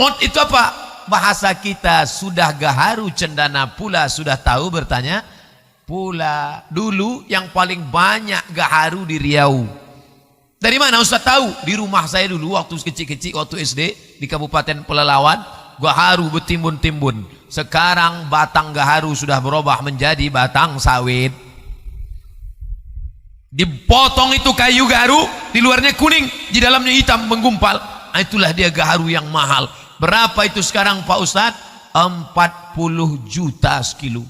Ud itu apa? Bahasa kita sudah gaharu cendana pula sudah tahu bertanya pula. Dulu yang paling banyak gaharu di Riau. Dari mana Ustaz tahu? Di rumah saya dulu waktu kecil-kecil, waktu SD di Kabupaten Pelalawan, gaharu bertimbun-timbun. Sekarang batang gaharu sudah berubah menjadi batang sawit. Dipotong itu kayu gaharu, di luarnya kuning, di dalamnya hitam menggumpal. Nah, itulah dia gaharu yang mahal. Berapa itu sekarang Pak Ustadz? 40 juta sekilo.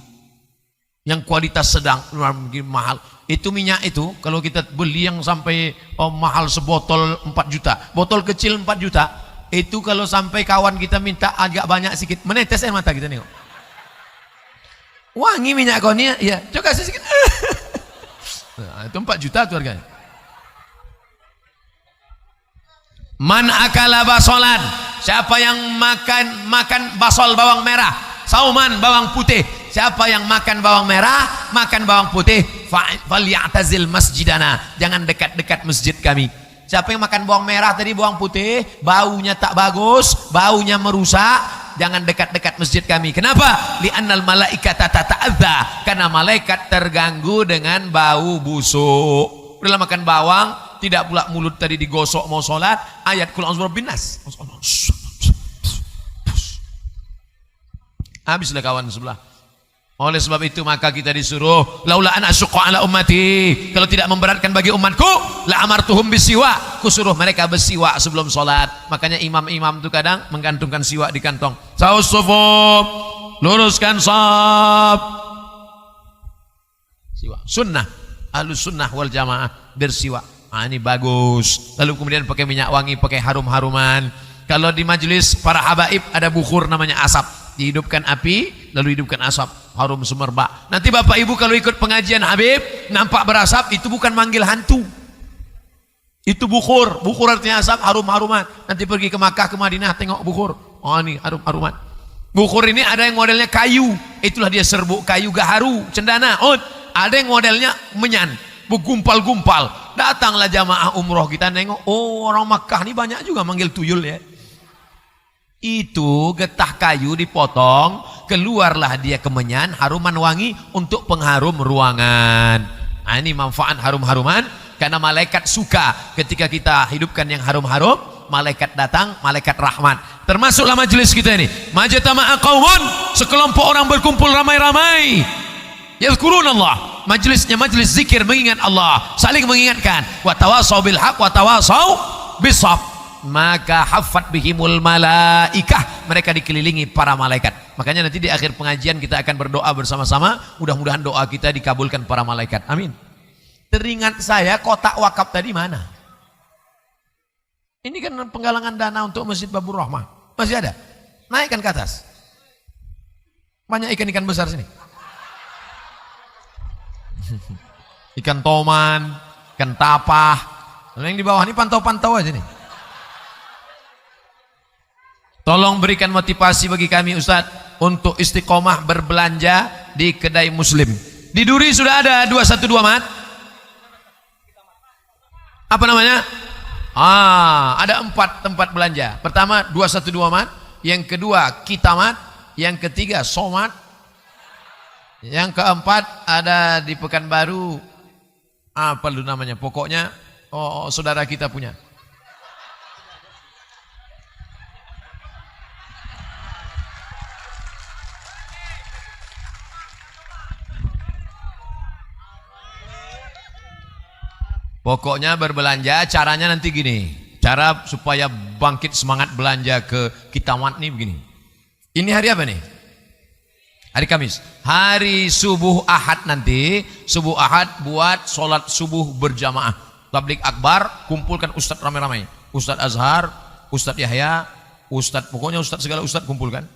Yang kualitas sedang, mungkin mahal. Itu minyak itu, kalau kita beli yang sampai mahal sebotol 4 juta. Botol kecil 4 juta. Itu kalau sampai kawan kita minta agak banyak sedikit, menetes air mata kita nih. Wangi minyak kau ni, ya. Coba kasih sedikit. Nah, itu 4 juta tuh harganya. Man akala basolan, siapa yang makan basol bawang merah, sauman bawang putih. Siapa yang makan bawang merah, makan bawang putih, falyatazil masjidana, jangan dekat-dekat masjid kami. Siapa yang makan bawang merah tadi, bawang putih, baunya tak bagus, baunya merusak, jangan dekat-dekat masjid kami. Kenapa? Li'annal malaikata tata'adza, karena malaikat terganggu dengan bau busuk. Udah makan bawang, tidak pula mulut tadi digosok mau sholat, ayat Qul a'udzu birabbin nas. Habislah kawan sebelah. Oleh sebab itu maka kita disuruh, laula an asyqa ala ummati, kalau tidak memberatkan bagi umatku, la amartuhum bisiwak, kusuruh mereka bersiwak sebelum sholat. Makanya imam-imam itu kadang menggantungkan siwak di kantong. Saus sufuf, luruskan shaf. Siwak sunnah, ahlus sunnah wal jamaah bersiwak. Ah, ini bagus. Lalu kemudian pakai minyak wangi, pakai harum-haruman. Kalau di majelis para habaib ada bukhur namanya asap. Dihidupkan api, lalu hidupkan asap, harum semerbak. Nanti bapak ibu kalau ikut pengajian Habib, nampak berasap, itu bukan manggil hantu. Itu bukhur. Bukhur artinya asap, harum-haruman. Nanti pergi ke Makkah, ke Madinah, tengok bukhur. Oh ini harum-haruman. Bukhur ini ada yang modelnya kayu. Itulah dia serbuk kayu gaharu, cendana, ud. Ada yang modelnya menyan, bergumpal-gumpal. Datanglah jamaah umroh kita nengok, oh orang Makkah ini banyak juga manggil tuyul ya. Itu getah kayu dipotong, keluarlah dia kemenyan, haruman wangi untuk pengharum ruangan. Nah, ini manfaat harum-haruman, karena malaikat suka ketika kita hidupkan yang harum-harum. Malaikat datang, malaikat rahmat. Termasuklah majelis kita ini, majtama'a qaumun, sekelompok orang berkumpul ramai-ramai, yazkurunallah, majelisnya majelis zikir, mengingat Allah, saling mengingatkan, wa tawasau bil haq wa tawasau bis sabr, maka hafat bihimul malaikah, mereka dikelilingi para malaikat. Makanya nanti di akhir pengajian kita akan berdoa bersama-sama, mudah-mudahan doa kita dikabulkan para malaikat, amin. Teringat saya kotak wakaf tadi mana? Ini kan penggalangan dana untuk Masjid Babur Rahmah, masih ada? Naikkan ke atas, banyak ikan-ikan besar sini. Ikan toman, ikan tapah. Yang di bawah ini pantau-pantau aja nih. Tolong berikan motivasi bagi kami Ustadz untuk istiqomah berbelanja di kedai muslim. Di Duri sudah ada 212 mat. Apa namanya? Ada 4 tempat belanja. Pertama 212 mat, yang kedua Kitamat, yang ketiga Somat, yang keempat ada di Pekanbaru, apa lu namanya? Pokoknya saudara kita punya. Pokoknya berbelanja caranya nanti gini. Cara supaya bangkit semangat belanja ke Kitamat nih begini. Ini hari apa nih? Hari Kamis. Hari subuh Ahad nanti, subuh Ahad buat sholat subuh berjamaah. Tablik akbar, kumpulkan ustadz ramai-ramai. Ustadz Azhar, Ustadz Yahya, ustadz, pokoknya ustadz, segala ustadz kumpulkan.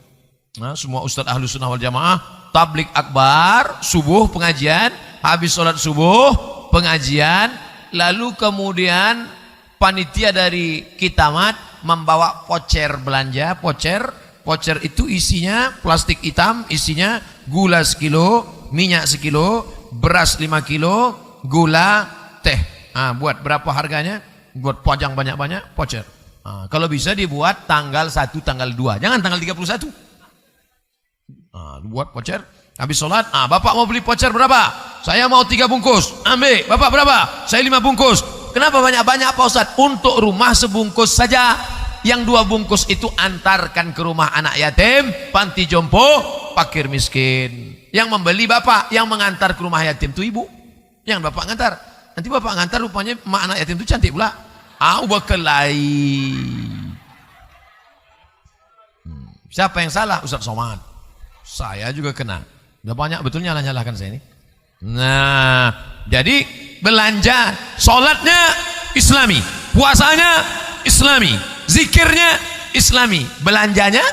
Nah, semua ustadz ahlus sunnah wal jamaah. Tablik akbar, subuh pengajian, habis sholat subuh pengajian. Lalu kemudian panitia dari Kitamat membawa pocer belanja. Pocer itu isinya plastik hitam, isinya gula 1 kilo, minyak 1 kilo, beras 5 kilo, gula, teh. Buat berapa harganya? Buat pajang banyak-banyak, pocer. Kalau bisa dibuat tanggal 1, tanggal 2, jangan tanggal 31. Buat pocer. Habis sholat, bapak mau beli voucher berapa? Saya mau 3 bungkus. Ambil. Bapak berapa? Saya 5 bungkus. Kenapa banyak-banyak Pak Ustaz? Untuk rumah sebungkus saja. Yang 2 bungkus itu antarkan ke rumah anak yatim, panti jompo, fakir miskin. Yang membeli bapak, yang mengantar ke rumah yatim itu ibu. Yang bapak ngantar. Nanti bapak ngantar rupanya emak anak yatim itu cantik pula. Berkelahi. Siapa yang salah? Ustaz Somad. Saya juga kena. Udah banyak betul nyalahkan saya ini. Nah, jadi belanja, sholatnya Islami, puasanya Islami, zikirnya Islami, belanjanya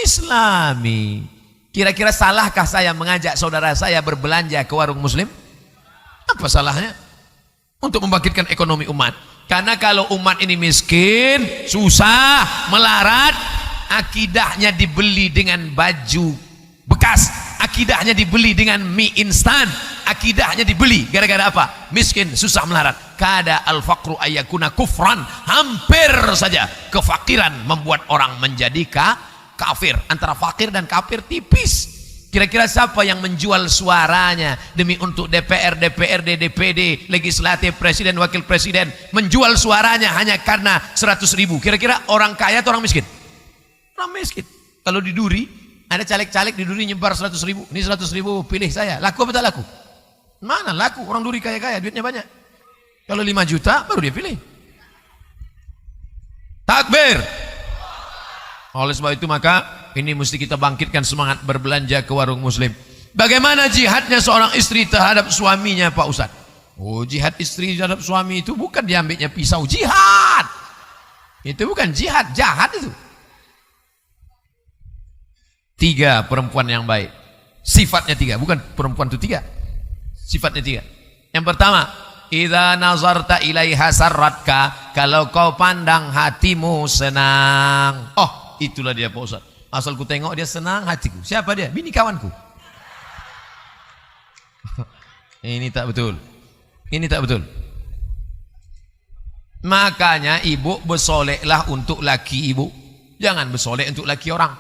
Islami. Kira-kira salahkah saya mengajak saudara saya berbelanja ke warung muslim? Apa salahnya? Untuk membangkitkan ekonomi umat. Karena kalau umat ini miskin, susah, melarat, akidahnya dibeli dengan baju bekas, akidahnya dibeli dengan mie instan, akidahnya dibeli gara-gara apa? Miskin, susah, melarat. Kada al-faqru ayyakuna kufran, hampir saja kefakiran membuat orang menjadi kafir. Antara fakir dan kafir tipis. Kira-kira siapa yang menjual suaranya demi untuk DPR, DPRD, DPD, legislatif, presiden, wakil presiden, menjual suaranya hanya karena 100.000? Kira-kira orang kaya atau orang miskin? Orang miskin. Kalau di Duri ada caleg-caleg di Duri nyebar 100.000. Ini 100.000 pilih saya. Laku apa tak laku? Mana laku? Orang Duri kaya-kaya, duitnya banyak. Kalau 5 juta baru dia pilih. Takbir. Oleh sebab itu maka ini mesti kita bangkitkan semangat berbelanja ke warung muslim. Bagaimana jihadnya seorang istri terhadap suaminya Pak Ustaz? Jihad istri terhadap suami itu bukan diambilnya pisau. Jihad. Itu bukan jihad, jahat itu. 3 perempuan yang baik. Sifatnya 3, bukan perempuan itu 3. Sifatnya 3. Yang pertama, idza nazarta ilaiha sarratka, kalau kau pandang hatimu senang. Itulah dia Pak Ustaz. Asal ku tengok dia senang hatiku. Siapa dia? Bini kawanku. Ini tak betul. Ini tak betul. Makanya ibu bersoleklah untuk laki ibu. Jangan bersolek untuk laki orang.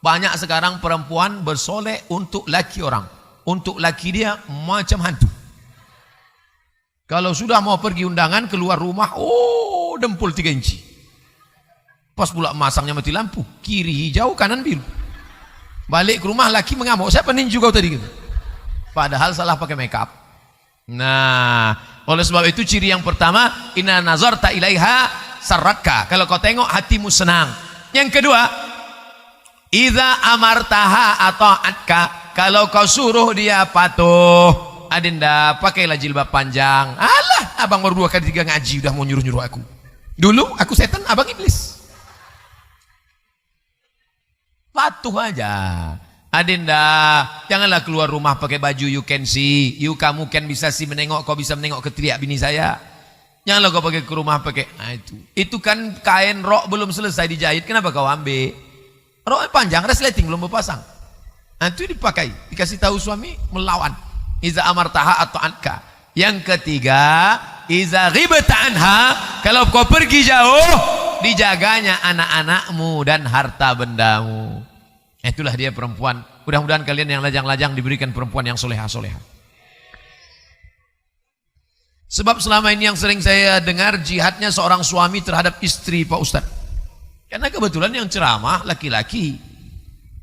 Banyak sekarang perempuan bersolek untuk laki orang. Untuk laki dia macam hantu. Kalau sudah mau pergi undangan keluar rumah, dempul 3 inci. Pas pula masangnya mati lampu, kiri hijau, kanan biru. Balik ke rumah laki mengamuk, saya pening juga tadi gitu. Padahal salah pakai makeup. Nah, oleh sebab itu ciri yang pertama, inna nazarta ilaiha sarratka, kalau kau tengok hatimu senang. Yang kedua, idza amartaha ata'atka, kalau kau suruh dia patuh. Adinda, pakailah jilbab panjang. Alah, abang baru 2 kali 3 ngaji udah mau nyuruh-nyuruh aku. Dulu aku setan, abang iblis. Patuh aja. Adinda, janganlah keluar rumah pakai baju you can see. Kamu can bisa sih menengok, kau bisa menengok ke teriak bini saya. Janganlah kau pakai ke rumah pakai. Itu kan kain rok belum selesai dijahit, kenapa kau ambil? Rok panjang, resleting belum berpasang. Itu dipakai, dikasih tahu suami melawan. Iza amartaha atau anka. Yang ketiga, iza ghibta anha, kalau kau pergi jauh, dijaganya anak-anakmu dan harta bendamu. Itulah dia perempuan. Mudah-mudahan kalian yang lajang-lajang diberikan perempuan yang soleha-soleha. Sebab selama ini yang sering saya dengar jihadnya seorang suami terhadap istri Pak Ustadz. Karena kebetulan yang ceramah laki-laki.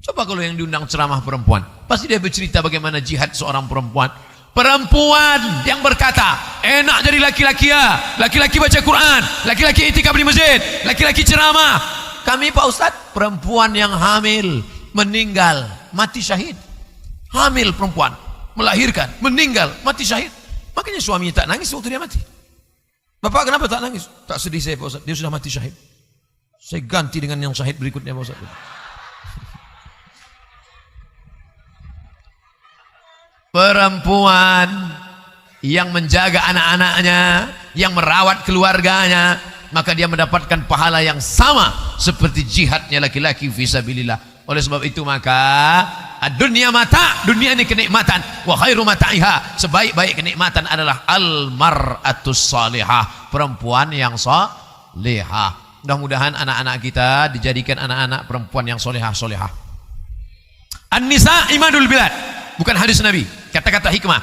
Coba kalau yang diundang ceramah perempuan, pasti dia bercerita bagaimana jihad seorang perempuan. Perempuan yang berkata, enak jadi laki-laki ya, laki-laki baca Quran, laki-laki itikaf di masjid, laki-laki ceramah. Kami Pak Ustadz, perempuan yang hamil, meninggal, mati syahid. Hamil perempuan, melahirkan, meninggal, mati syahid. Makanya suaminya tak nangis waktu dia mati. Bapak kenapa tak nangis? Tak sedih saya Pak Ustadz, dia sudah mati syahid. Saya ganti dengan yang syahid berikutnya Pak Ustadz. Perempuan yang menjaga anak-anaknya, yang merawat keluarganya, maka dia mendapatkan pahala yang sama seperti jihadnya laki-laki fisabilillah. Oleh sebab itu maka dunia mata, dunia ini kenikmatan, wa khairu mata'iha, sebaik-baik kenikmatan adalah al-mar'atus salihah, perempuan yang salihah. Mudah-mudahan anak-anak kita dijadikan anak-anak perempuan yang solehah-solehah. An-nisa imadul bilad. bukan hadis Nabi. Kata-kata hikmah.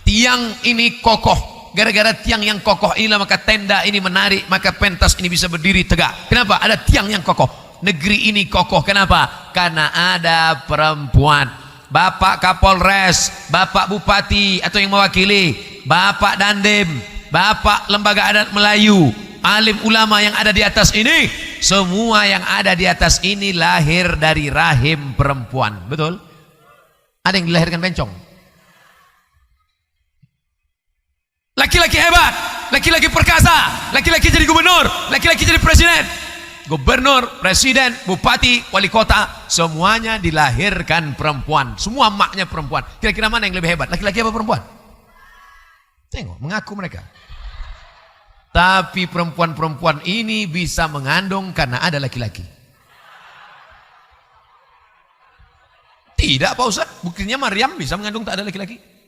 Tiang ini kokoh. Gara-gara tiang yang kokoh inilah maka tenda ini menarik, maka pentas ini bisa berdiri tegak. Kenapa? Ada tiang yang kokoh. Negeri ini kokoh. Kenapa? Karena ada perempuan. Bapak Kapolres, Bapak Bupati atau yang mewakili, Bapak Dandim, Bapak Lembaga Adat Melayu, alim ulama yang ada di atas ini, semua yang ada di atas ini lahir dari rahim perempuan. Betul? Ada yang dilahirkan bencong. Laki-laki hebat, laki-laki perkasa, laki-laki jadi gubernur, laki-laki jadi presiden. Gubernur, presiden, bupati, wali kota, semuanya dilahirkan perempuan. Semua maknya perempuan. Kira-kira mana yang lebih hebat? Laki-laki apa perempuan? Tengok, mengaku mereka. Tapi perempuan-perempuan ini bisa mengandung karena ada laki-laki. Tidak Pak Ustaz, buktinya Maryam bisa mengandung tak ada laki-laki.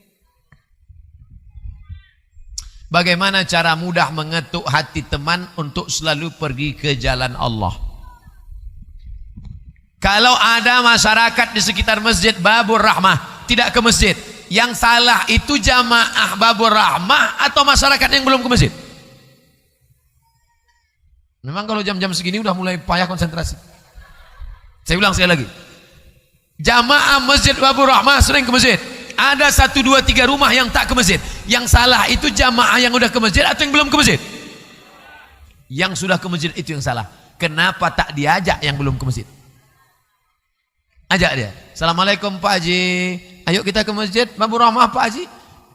Bagaimana cara mudah mengetuk hati teman untuk selalu pergi ke jalan Allah? Kalau ada masyarakat di sekitar masjid Babur Rahmah tidak ke masjid, yang salah itu jamaah Babur Rahmah atau masyarakat yang belum ke masjid? Memang kalau jam-jam segini udah mulai payah konsentrasi. Saya ulang sekali lagi. Jamaah masjid Babur Rahmah sering ke masjid. Ada 1, 2, 3 rumah yang tak ke masjid. Yang salah itu jamaah yang udah ke masjid atau yang belum ke masjid? Yang sudah ke masjid itu yang salah. Kenapa tak diajak yang belum ke masjid? Ajak dia. Assalamualaikum Pak Haji. Ayo kita ke masjid Babur Rahmah Pak Haji.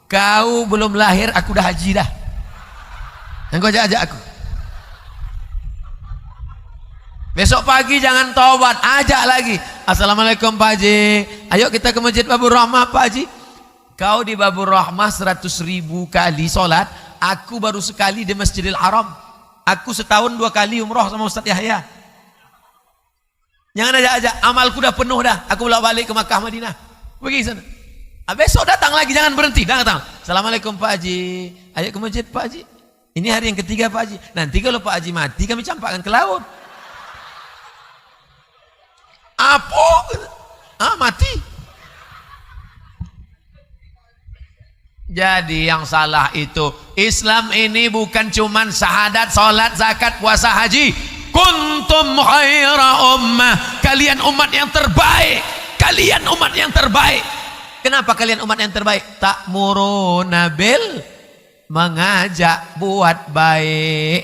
Kau belum lahir, aku dah haji dah. Engkau ajak aku. Besok pagi jangan taubat, ajak lagi. Assalamualaikum Pak Haji. Ayo kita ke masjid Babur Rahmah Pak Haji. Kau di Babur Rahmah 100.000 kali solat, aku baru sekali di Masjidil Haram. Aku setahun 2 kali umroh sama Ustaz Yahya. Jangan ajak-ajak, amalku dah penuh dah. Aku balik ke Makkah Madinah. Pergi sana. Besok datang lagi, jangan berhenti, datang. Assalamualaikum Pak Haji. Ayo ke masjid Pak Haji. Ini hari yang ketiga Pak Haji. Nanti kalau Pak Haji mati kami campakkan ke laut. Apa? Mati. Jadi yang salah itu, Islam ini bukan cuman syahadat, salat, zakat, puasa, haji. Kuntum khaira ummah. Kalian umat yang terbaik. Kalian umat yang terbaik. Kenapa kalian umat yang terbaik? Ta'muruna bil, mengajak buat baik.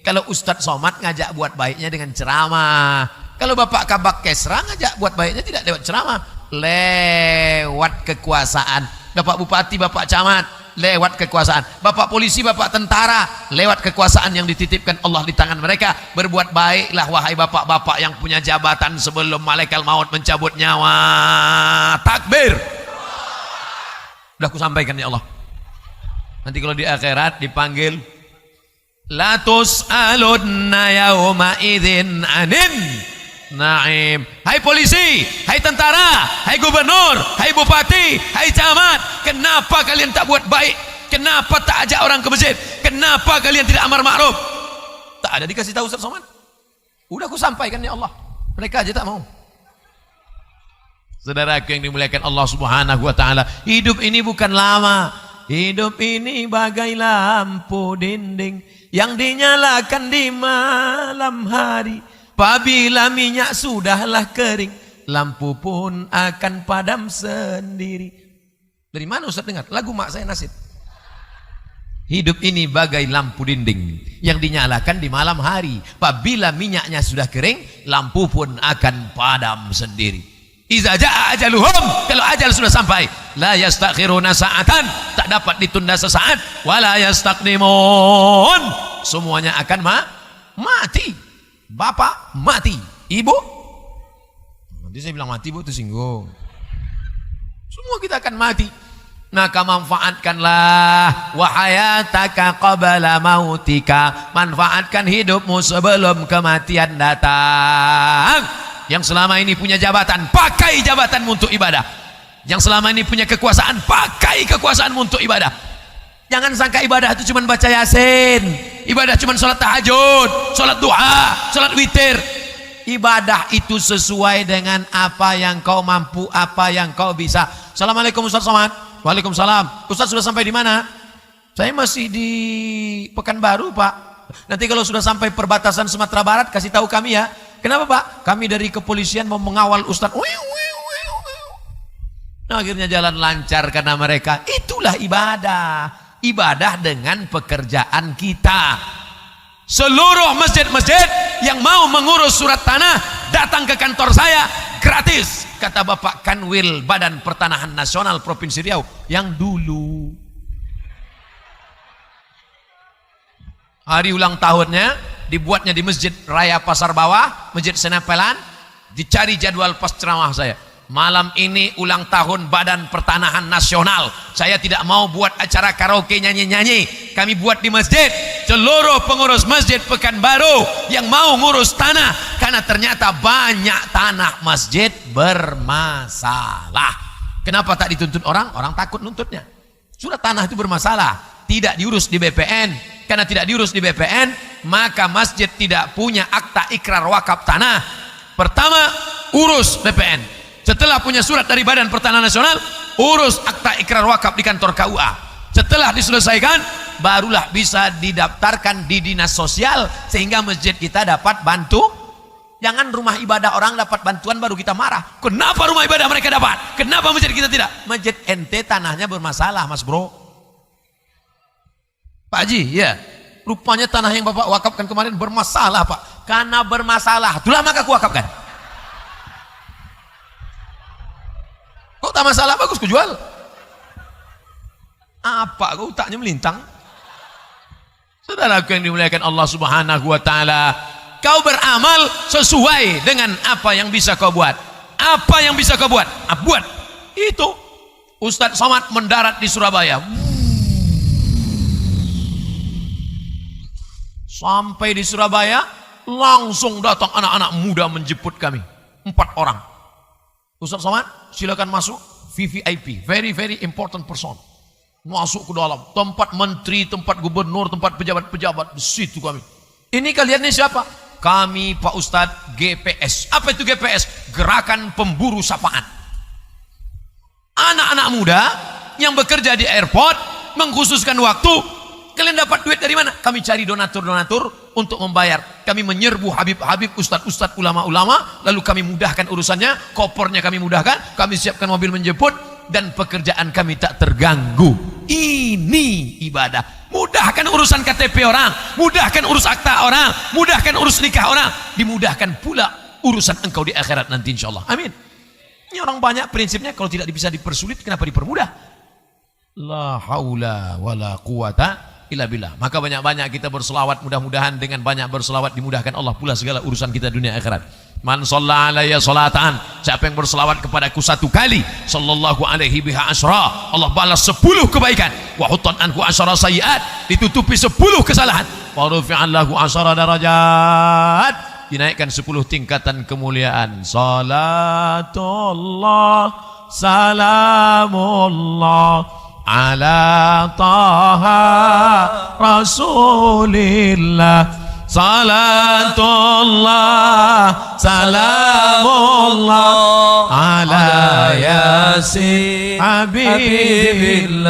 Kalau Ustadz Somad ngajak buat baiknya dengan ceramah. Kalau Bapak Kabak Kesra ngajak buat baiknya tidak lewat ceramah, lewat kekuasaan. Bapak Bupati, Bapak Camat, lewat kekuasaan. Bapak Polisi, Bapak Tentara, lewat kekuasaan yang dititipkan Allah di tangan mereka. Berbuat baiklah wahai bapak-bapak yang punya jabatan sebelum malaikat maut mencabut nyawa. Takbir. Sudah aku sampaikan ya Allah. Nanti kalau di akhirat dipanggil, la tus'alunna yawma idzin anin na'im. Hai polisi, hai tentara, hai gubernur, hai bupati, hai camat, kenapa kalian tak buat baik? Kenapa tak ajak orang ke masjid? Kenapa kalian tidak amar ma'ruf? Tak ada dikasih tahu Ustaz Somad. Udah aku sampaikan ya Allah, mereka aja tak mau. Saudaraku yang dimuliakan Allah Subhanahu wa taala, hidup ini bukan lama. Hidup ini bagai lampu dinding yang dinyalakan di malam hari. Apabila minyak sudahlah kering, lampu pun akan padam sendiri. Dari mana Ustaz dengar? Lagu mak saya Nasib. Hidup ini bagai lampu dinding yang dinyalakan di malam hari. Apabila minyaknya sudah kering, lampu pun akan padam sendiri. Iza jaa ajaluhum, kalau ajal sudah sampai, la yastakhiruna sa'atan, tak dapat ditunda sesaat, wala yastaqdimun, semuanya akan mati. Bapak mati, ibu, nanti saya bilang mati, bu, itu singgung. Semua kita akan mati. Maka manfaatkanlah wahayataka qabla mautika, manfaatkan hidupmu sebelum kematian datang. Yang selama ini punya jabatan, pakai jabatanmu untuk ibadah. Yang selama ini punya kekuasaan, pakai kekuasaanmu untuk ibadah. Jangan sangka ibadah itu cuma baca yasin, ibadah cuma sholat tahajud, sholat duha, sholat witir. Ibadah itu sesuai dengan apa yang kau mampu, apa yang kau bisa. Assalamualaikum Ustaz Somad. Waalaikumsalam. Ustaz sudah sampai di mana? Saya masih di Pekanbaru Pak. Nanti kalau sudah sampai perbatasan Sumatera Barat kasih tahu kami ya. Kenapa Pak? Kami dari kepolisian mau mengawal Ustaz. Nah, akhirnya jalan lancar karena mereka. Itulah ibadah. Ibadah dengan pekerjaan kita. Seluruh masjid-masjid yang mau mengurus surat tanah datang ke kantor saya gratis, kata Bapak Kanwil Badan Pertanahan Nasional Provinsi Riau yang dulu. Hari ulang tahunnya dibuatnya di Masjid Raya Pasar Bawah, Masjid Senapelan. Dicari jadwal pas ceramah saya. Malam ini ulang tahun Badan Pertanahan Nasional. Saya tidak mau buat acara karaoke nyanyi-nyanyi. Kami buat di masjid. Seluruh pengurus masjid Pekanbaru yang mau ngurus tanah, karena ternyata banyak tanah masjid bermasalah. Kenapa tak dituntut orang? Orang takut nuntutnya. Sudah tanah itu bermasalah, tidak diurus di BPN. Karena tidak diurus di BPN, maka masjid tidak punya akta ikrar wakaf tanah. Pertama, urus BPN. Setelah punya surat dari Badan Pertanahan Nasional, urus akta ikrar wakaf di kantor KUA. Setelah diselesaikan, barulah bisa didaftarkan di dinas sosial sehingga masjid kita dapat bantu. Jangan rumah ibadah orang dapat bantuan baru kita marah. Kenapa rumah ibadah mereka dapat? Kenapa masjid kita tidak? Masjid ente tanahnya bermasalah, Mas Bro. Pak Haji, ya. Rupanya tanah yang Bapak wakafkan kemarin bermasalah, Pak. Karena bermasalah, itulah maka aku wakafkan. Kok tak masalah, bagus ku jual. Apa kau taknya melintang? Saudaraku yang dimuliakan Allah Subhanahu wa taala, kau beramal sesuai dengan apa yang bisa kau buat. Apa yang bisa kau buat? Buat. Itu Ustadz Somad mendarat di Surabaya. Sampai di Surabaya, langsung datang anak-anak muda menjemput kami. 4 orang. Ustadz Somad, silakan masuk. VVIP, very very important person. Masuk ke dalam tempat menteri, tempat gubernur, tempat pejabat-pejabat. Di situ kami. Ini kalian ini siapa? Kami Pak Ustadz GPS. Apa itu GPS? Gerakan Pemburu Sapaan. Anak-anak muda yang bekerja di airport mengkhususkan waktu. Kalian dapat duit dari mana? Kami cari donatur-donatur untuk membayar. Kami menyerbu Habib-Habib, Ustadz-Ustadz, ulama-ulama. Lalu kami mudahkan urusannya. Kopornya kami mudahkan. Kami siapkan mobil menjemput. Dan pekerjaan kami tak terganggu. Ini ibadah. Mudahkan urusan KTP orang. Mudahkan urus akta orang. Mudahkan urus nikah orang. Dimudahkan pula urusan engkau di akhirat nanti insya Allah. Amin. Ini orang banyak prinsipnya. Kalau tidak bisa dipersulit, kenapa dipermudah? La haula wa la quwata illa billah. Maka banyak-banyak kita berselawat, mudah-mudahan dengan banyak berselawat dimudahkan Allah pula segala urusan kita dunia akhirat. Man shalla alayya salatan, siapa yang berselawat kepadaku 1 kali, sallallahu alaihi biha asyra, Allah balas 10 kebaikan. Wa huttan anhu asyra sayiat, ditutupi 10 kesalahan. Wa rufi'an lahu asyra darajat, dinaikkan 10 tingkatan kemuliaan. Salatullah salamullah ala taha rasulillah, salatullah salamullah ala yasin habibillah.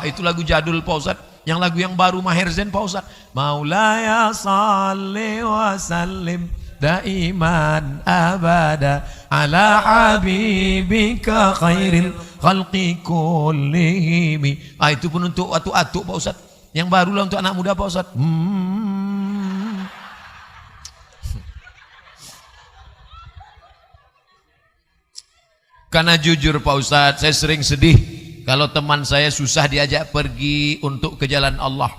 Itu lagu jadul Pak Ustadz. Yang lagu yang baru Maher Zain Pak Ustadz. Maulaya salli wa sallim daiman abada ala habibika khairil khalqi kullihimi. Itu pun untuk atu-atu Pak Ustadz. Yang baru lah untuk anak muda Pak Ustadz. Karena jujur Pak Ustadz, saya sering sedih kalau teman saya susah diajak pergi untuk ke jalan Allah.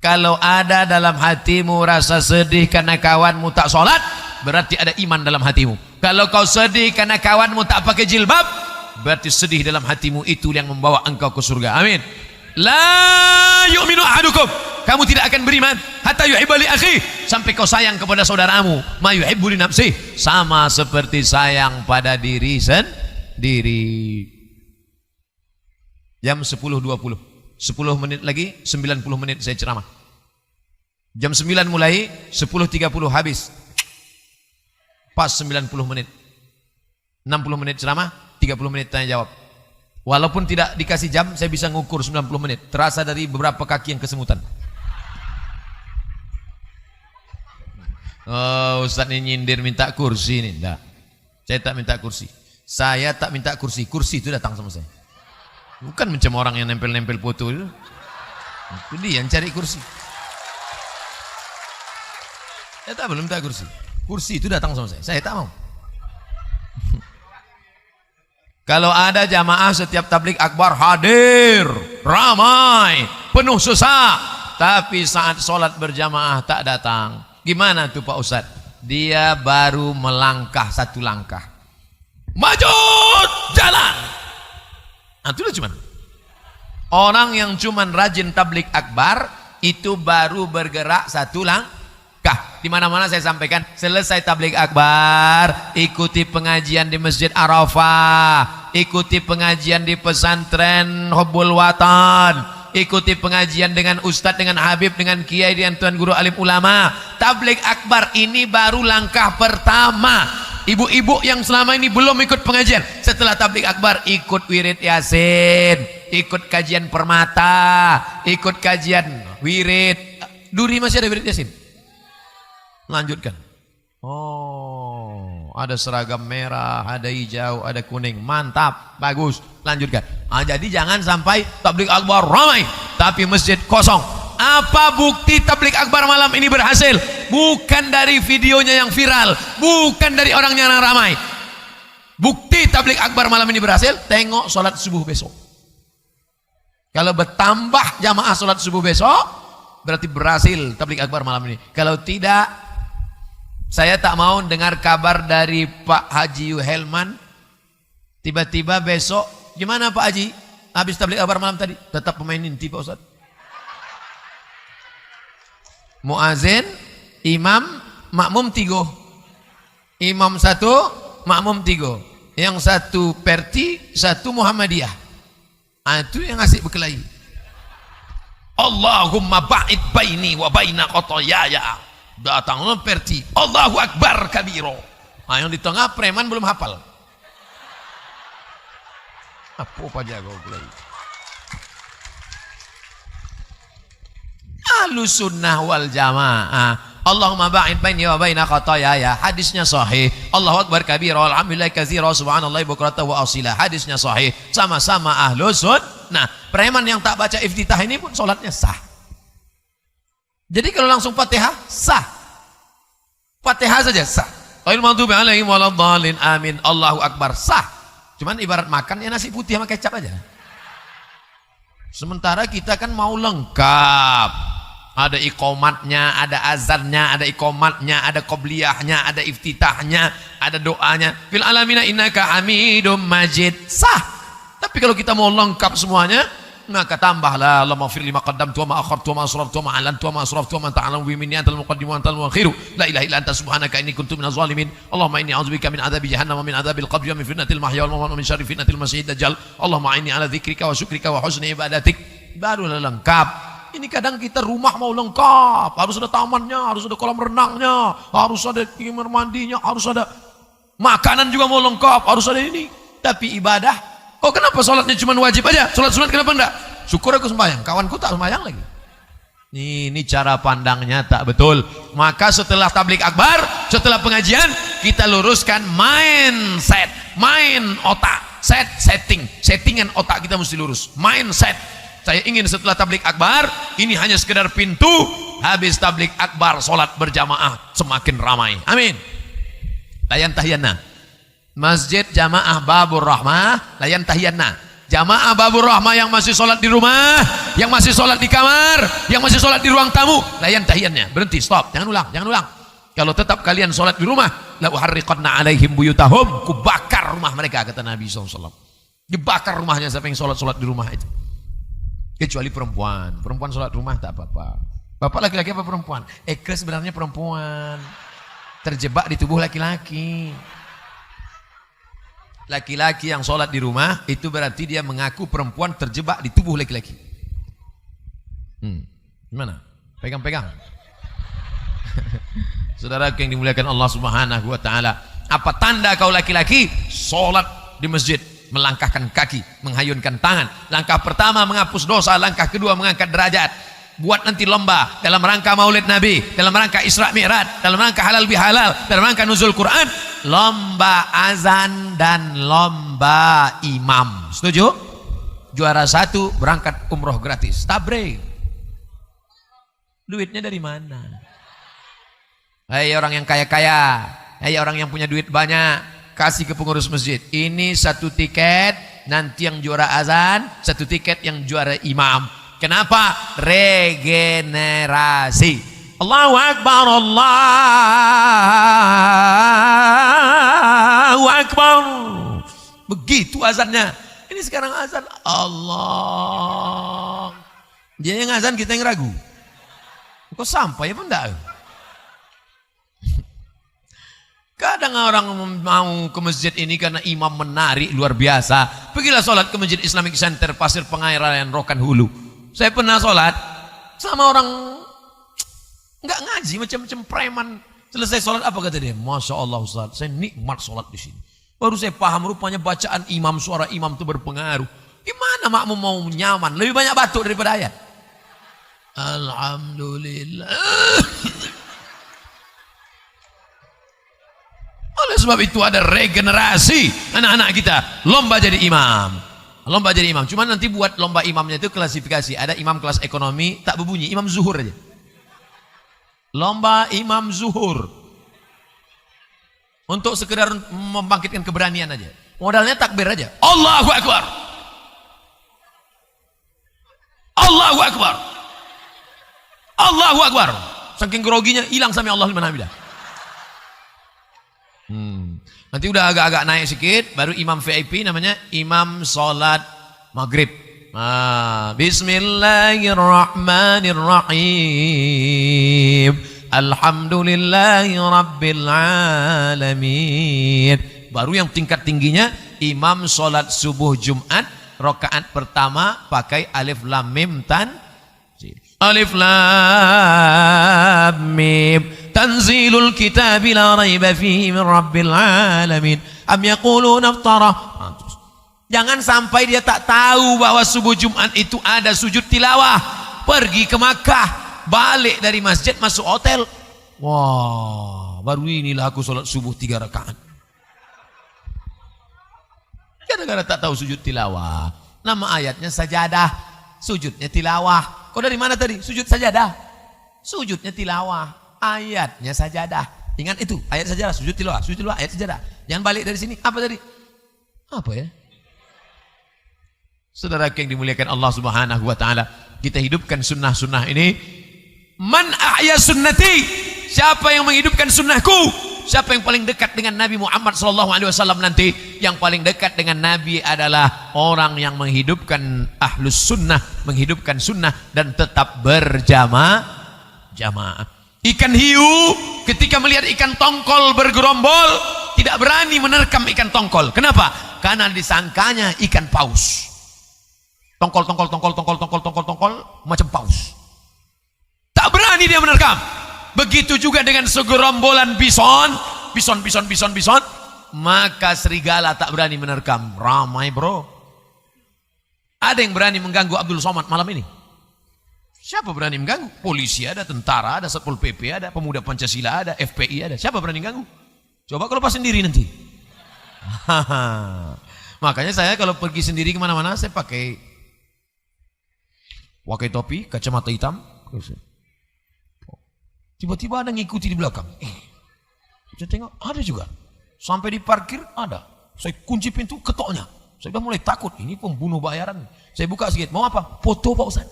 Kalau ada dalam hatimu rasa sedih karena kawanmu tak sholat, berarti ada iman dalam hatimu. Kalau kau sedih karena kawanmu tak pakai jilbab, berarti sedih dalam hatimu itu yang membawa engkau ke surga. Amin. La yu'minu ahadukum, kamu tidak akan beriman hatta yuhibba li akhi, sampai kau sayang kepada saudaramu ma yuhibbu li nafsi, sama seperti sayang pada diri sendiri. Jam 10.20, 10 menit lagi 90 menit saya ceramah. Jam 9 mulai, 10.30 habis. Pas 90 menit. 60 menit ceramah, 30 menit tanya jawab. Walaupun tidak dikasih jam, saya bisa ngukur 90 menit. Terasa dari beberapa kaki yang kesemutan. Oh, Ustaz ini nyindir minta kursi ini. Enggak. Saya tak minta kursi. Saya tak minta kursi. Kursi itu datang sama saya. Bukan macam orang yang nempel-nempel foto itu. Itu dia yang cari kursi. Saya tak belum minta kursi. Kursi itu datang sama saya. Saya tak mau. Kalau ada jamaah setiap tabligh akbar hadir, ramai, penuh sesak, tapi saat sholat berjamaah tak datang. Gimana tuh Pak Ustadz? Dia baru melangkah satu langkah. Maju jalan. Nah, itulah cuman. Orang yang cuman rajin tabligh akbar itu baru bergerak satu langkah. Di mana-mana saya sampaikan, selesai tabligh akbar, ikuti pengajian di Masjid Arafah, ikuti pengajian di pesantren Hubbul Watan, ikuti pengajian dengan ustadz, dengan habib, dengan kiai, dengan tuan guru alim ulama. Tabligh akbar ini baru langkah pertama. Ibu-ibu yang selama ini belum ikut pengajian, setelah tabligh akbar ikut wirid yasin, ikut kajian permata, ikut kajian wirid. Duri masih ada wirid yasin? Lanjutkan. Oh, ada seragam merah, ada hijau, ada kuning. Mantap, bagus. Lanjutkan. Jadi jangan sampai tabligh akbar ramai tapi masjid kosong. Apa bukti tabligh akbar malam ini berhasil? Bukan dari videonya yang viral, bukan dari orangnya yang ramai. Bukti tabligh akbar malam ini berhasil, tengok sholat subuh besok. Kalau bertambah jamaah sholat subuh besok, berarti berhasil tabligh akbar malam ini. Kalau tidak, saya tak mau dengar kabar dari Pak Haji Yuhelman. Tiba-tiba besok, gimana Pak Haji? Habis tabligh akbar malam tadi, tetap pemain inti Pak Ustaz. Muazin, imam, makmum 3. Imam 1, makmum 3. Yang satu Perti, satu Muhammadiyah. Itu yang asik berkelahi. Allahumma ba'id baini wa baina khotoyaya. Datanglah Perti, Allahu Akbar kabiro. Yang di tengah preman belum hafal. Apa jago berkelahi? Ahlus sunnah wal jamaah. Allahumma ba'id baini wa baina khotoyaya. Hadisnya sahih. Allahu Akbar kabira walhamdulillah katsira subhanallah bukrata wa asila. Hadisnya sahih. Sama-sama ahlus sunnah. Preman yang tak baca iftitah ini pun sholatnya sah. Jadi kalau langsung Fatihah sah. Fatihah saja sah. Ghairil maghdubi alaihim waladdallin amin. Allahu Akbar sah. Cuman ibarat makan ya nasi putih sama kecap aja. Sementara kita kan mau lengkap. Ada iqomatnya, ada azannya, ada iqomatnya, ada qobliyahnya, ada iftitahnya, ada doanya. Fil alamina innaka hamidum majid. Sah. Tapi kalau kita mau lengkap semuanya, maka tambahlah Allahumma firli ma qaddamtu wa ma akhartu wa ma asraftu wa ma a'lantu wa ma asraftu wa ma ta'lamu bi minni antal muqaddim wa antal muakhiru la ilaha illa anta subhanaka inni kuntu minaz zalimin. Allahumma inni a'udzubika min adzabi jahannam wa min adzabil qabri wa min fitnatil mahya wal mamat wa min syarri fitnatil masiihid dajjal. Allahumma inni ala dzikrika wa syukrika wa husni ibadatik. Barulah lengkap. Ini kadang kita rumah mau lengkap, harus ada tamannya, harus ada kolam renangnya, harus ada kamar mandinya, harus ada makanan juga mau lengkap, harus ada ini. Tapi ibadah, oh kenapa sholatnya cuma wajib aja? Sholat sunat kenapa enggak? Syukur aku sembahyang, kawanku tak sembahyang lagi. Ini cara pandangnya tak betul. Maka setelah tabligh akbar, setelah pengajian, kita luruskan mindset, main otak, settingan otak kita mesti lurus. Mindset. Saya ingin setelah tabligh akbar, ini hanya sekedar pintu. Habis tabligh akbar, sholat berjamaah semakin ramai. Amin. Layan tahiyyana. Masjid jamaah Babur Rahmah, layan tahiyyana. Jamaah Babur Rahmah yang masih sholat di rumah, yang masih sholat di kamar, yang masih sholat di ruang tamu, layan tahiyyannya. Berhenti, stop, jangan ulang, jangan ulang. Kalau tetap kalian sholat di rumah, la uharriqanna alaihim buyutahum, kubakar rumah mereka, kata Nabi SAW. Dibakar rumahnya siapa yang sholat di rumah itu. Kecuali perempuan sholat rumah tak apa-apa. Bapak laki-laki apa perempuan? Ikhlas sebenarnya perempuan, terjebak di tubuh laki-laki. Laki-laki yang sholat di rumah itu berarti dia mengaku perempuan terjebak di tubuh laki-laki. Gimana? Pegang-pegang. Saudara yang dimuliakan Allah Subhanahu wa taala, apa tanda kau laki-laki? Sholat di masjid, melangkahkan kaki, menghayunkan tangan. Langkah pertama menghapus dosa, langkah kedua mengangkat derajat. Buat nanti lomba dalam rangka Maulid Nabi, dalam rangka Isra Mi'raj, dalam rangka halal bihalal, dalam rangka nuzul Quran, lomba azan dan lomba imam. Setuju? Juara 1 berangkat umroh gratis. Tabre. Duitnya dari mana? Hai orang yang kaya-kaya, hai orang yang punya duit banyak, kasih ke pengurus masjid. Ini 1 tiket, nanti yang juara azan, 1 tiket yang juara imam. Kenapa? Regenerasi. Allahu Akbar, Allahu Akbar. Begitu azannya. Ini sekarang azan Allah. Dia yang azan, kita yang ragu. Kok sampai apa enggak? Kadang orang mau ke masjid ini karena imam menarik luar biasa. Pergilah sholat ke Masjid Islamic Center Pasir Pengairan Rokan Hulu. Saya pernah sholat sama orang nggak ngaji, macam-macam preman. Selesai sholat apa kata dia? Masya Allah Ustaz, saya nikmat sholat di sini. Baru saya paham rupanya bacaan imam, suara imam itu berpengaruh. Gimana makmum mau nyaman? Lebih banyak batuk daripada ayat. Alhamdulillah. Oleh sebab itu ada regenerasi anak-anak kita. Lomba jadi imam. Lomba jadi imam. Cuma nanti buat lomba imamnya itu klasifikasi. Ada imam kelas ekonomi tak berbunyi, imam zuhur aja. Lomba imam zuhur. Untuk sekedar membangkitkan keberanian aja. Modalnya takbir aja. Allahu Akbar. Allahu Akbar. Allahu Akbar. Saking groginya hilang sami Allah liman hamidah. Nanti udah agak-agak naik sedikit, baru imam VIP namanya imam salat maghrib. Bismillahirrahmanirrahim. Alhamdulillahi rabbil alamin. Baru yang tingkat tingginya imam salat subuh Jumat, rakaat pertama pakai alif lam mim tan. Alif lam mim tanzilul kitab la raiba fihi min rabbil alamin am yaquluna iftara. Jangan sampai dia tak tahu bahwa subuh Jumat itu ada sujud tilawah. Pergi ke Makkah, balik dari masjid masuk hotel. Wah, baru inilah aku sholat subuh 3 rakaat. Gara-gara tak tahu sujud tilawah. Nama ayatnya sajadah, sujudnya tilawah. Kau dari mana tadi? Sujud sajadah. Sujudnya tilawah. Ayatnya sajadah. Ingat itu, ayat sajadah, sujud tilawah, ayat sajadah. Jangan balik dari sini. Apa tadi? Apa ya? Saudara yang dimuliakan Allah Subhanahu wa taala, kita hidupkan sunnah-sunnah ini. Man ahya sunnati? Siapa yang menghidupkan sunnahku? Siapa yang paling dekat dengan Nabi Muhammad SAW nanti? Yang paling dekat dengan Nabi adalah orang yang menghidupkan ahlus sunnah, menghidupkan sunnah dan tetap berjamaah. Ikan hiu ketika melihat ikan tongkol bergerombol tidak berani menerkam ikan tongkol. Kenapa? Karena disangkanya ikan paus. Tongkol macam paus. Tak berani dia menerkam. Begitu juga dengan segerombolan bison, maka serigala tak berani menerkam. Ramai bro. Ada yang berani mengganggu Abdul Somad malam ini? Siapa berani mengganggu? Polisi ada, tentara ada, Satpol PP ada, pemuda Pancasila ada, FPI ada. Siapa berani mengganggu? Coba kalau pas sendiri nanti. Makanya saya kalau pergi sendiri kemana-mana saya pakai topi, kacamata hitam. Tiba-tiba ada ngikuti di belakang. Saya tengok ada juga. Sampai di parkir ada. Saya kunci pintu, ketoknya. Saya sudah mulai takut. Ini pembunuh bayaran. Saya buka sedikit. Mau apa? Foto Pak Ustaz.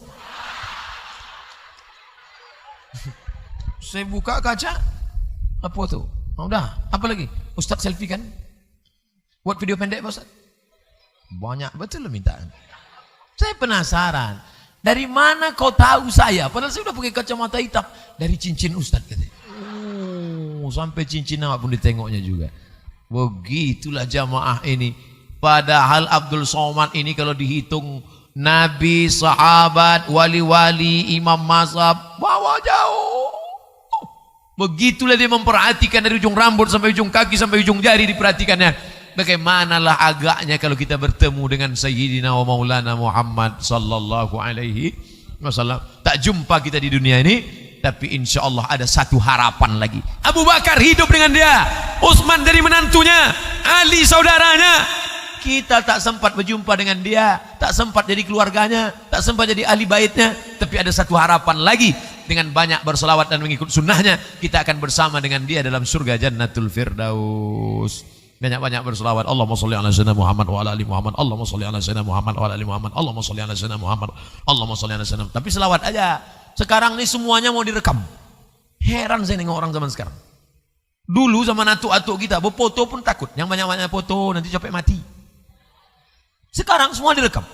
Saya buka kaca. Apa tuh? Oh, udah. Apa lagi? Ustaz selfie kan? Buat video pendek Pak Ustaz. Banyak betul mintaan. Saya penasaran. Dari mana kau tahu saya? Padahal saya sudah pakai kacamata hitam. Dari cincin Ustaz katanya. Sampai cincin apa pun ditengoknya juga. Begitulah jamaah ini. Padahal Abdul Somad ini kalau dihitung Nabi, sahabat, wali-wali, imam mazhab, bawa jauh. Begitulah dia memperhatikan dari ujung rambut sampai ujung kaki sampai ujung jari diperhatikannya. Bagaimanalah agaknya kalau kita bertemu dengan Sayyidina wa Maulana Muhammad sallallahu alaihi wasallam. Tak jumpa kita di dunia ini, tapi insya Allah ada satu harapan lagi. Abu Bakar hidup dengan dia, Utsman dari menantunya, Ali saudaranya. Kita tak sempat berjumpa dengan dia, tak sempat jadi keluarganya, tak sempat jadi ahli baitnya, tapi ada satu harapan lagi. Dengan banyak berselawat dan mengikut sunnahnya, kita akan bersama dengan dia dalam surga Jannatul Firdaus. Banyak-banyak berselawat. Allahumma sholli ala sayyidina Muhammad wa ala ali Muhammad. Allahumma sholli ala sayyidina Muhammad wa ala ali Muhammad. Allahumma sholli ala sayyidina Muhammad. Allahumma sholli ala sayyidina. Tapi selawat aja. Sekarang ini semuanya mau direkam. Heran saya nengok orang zaman sekarang. Dulu zaman atuk-atuk kita berfoto pun takut. Yang banyak-banyak foto nanti capek mati. Sekarang semua direkam.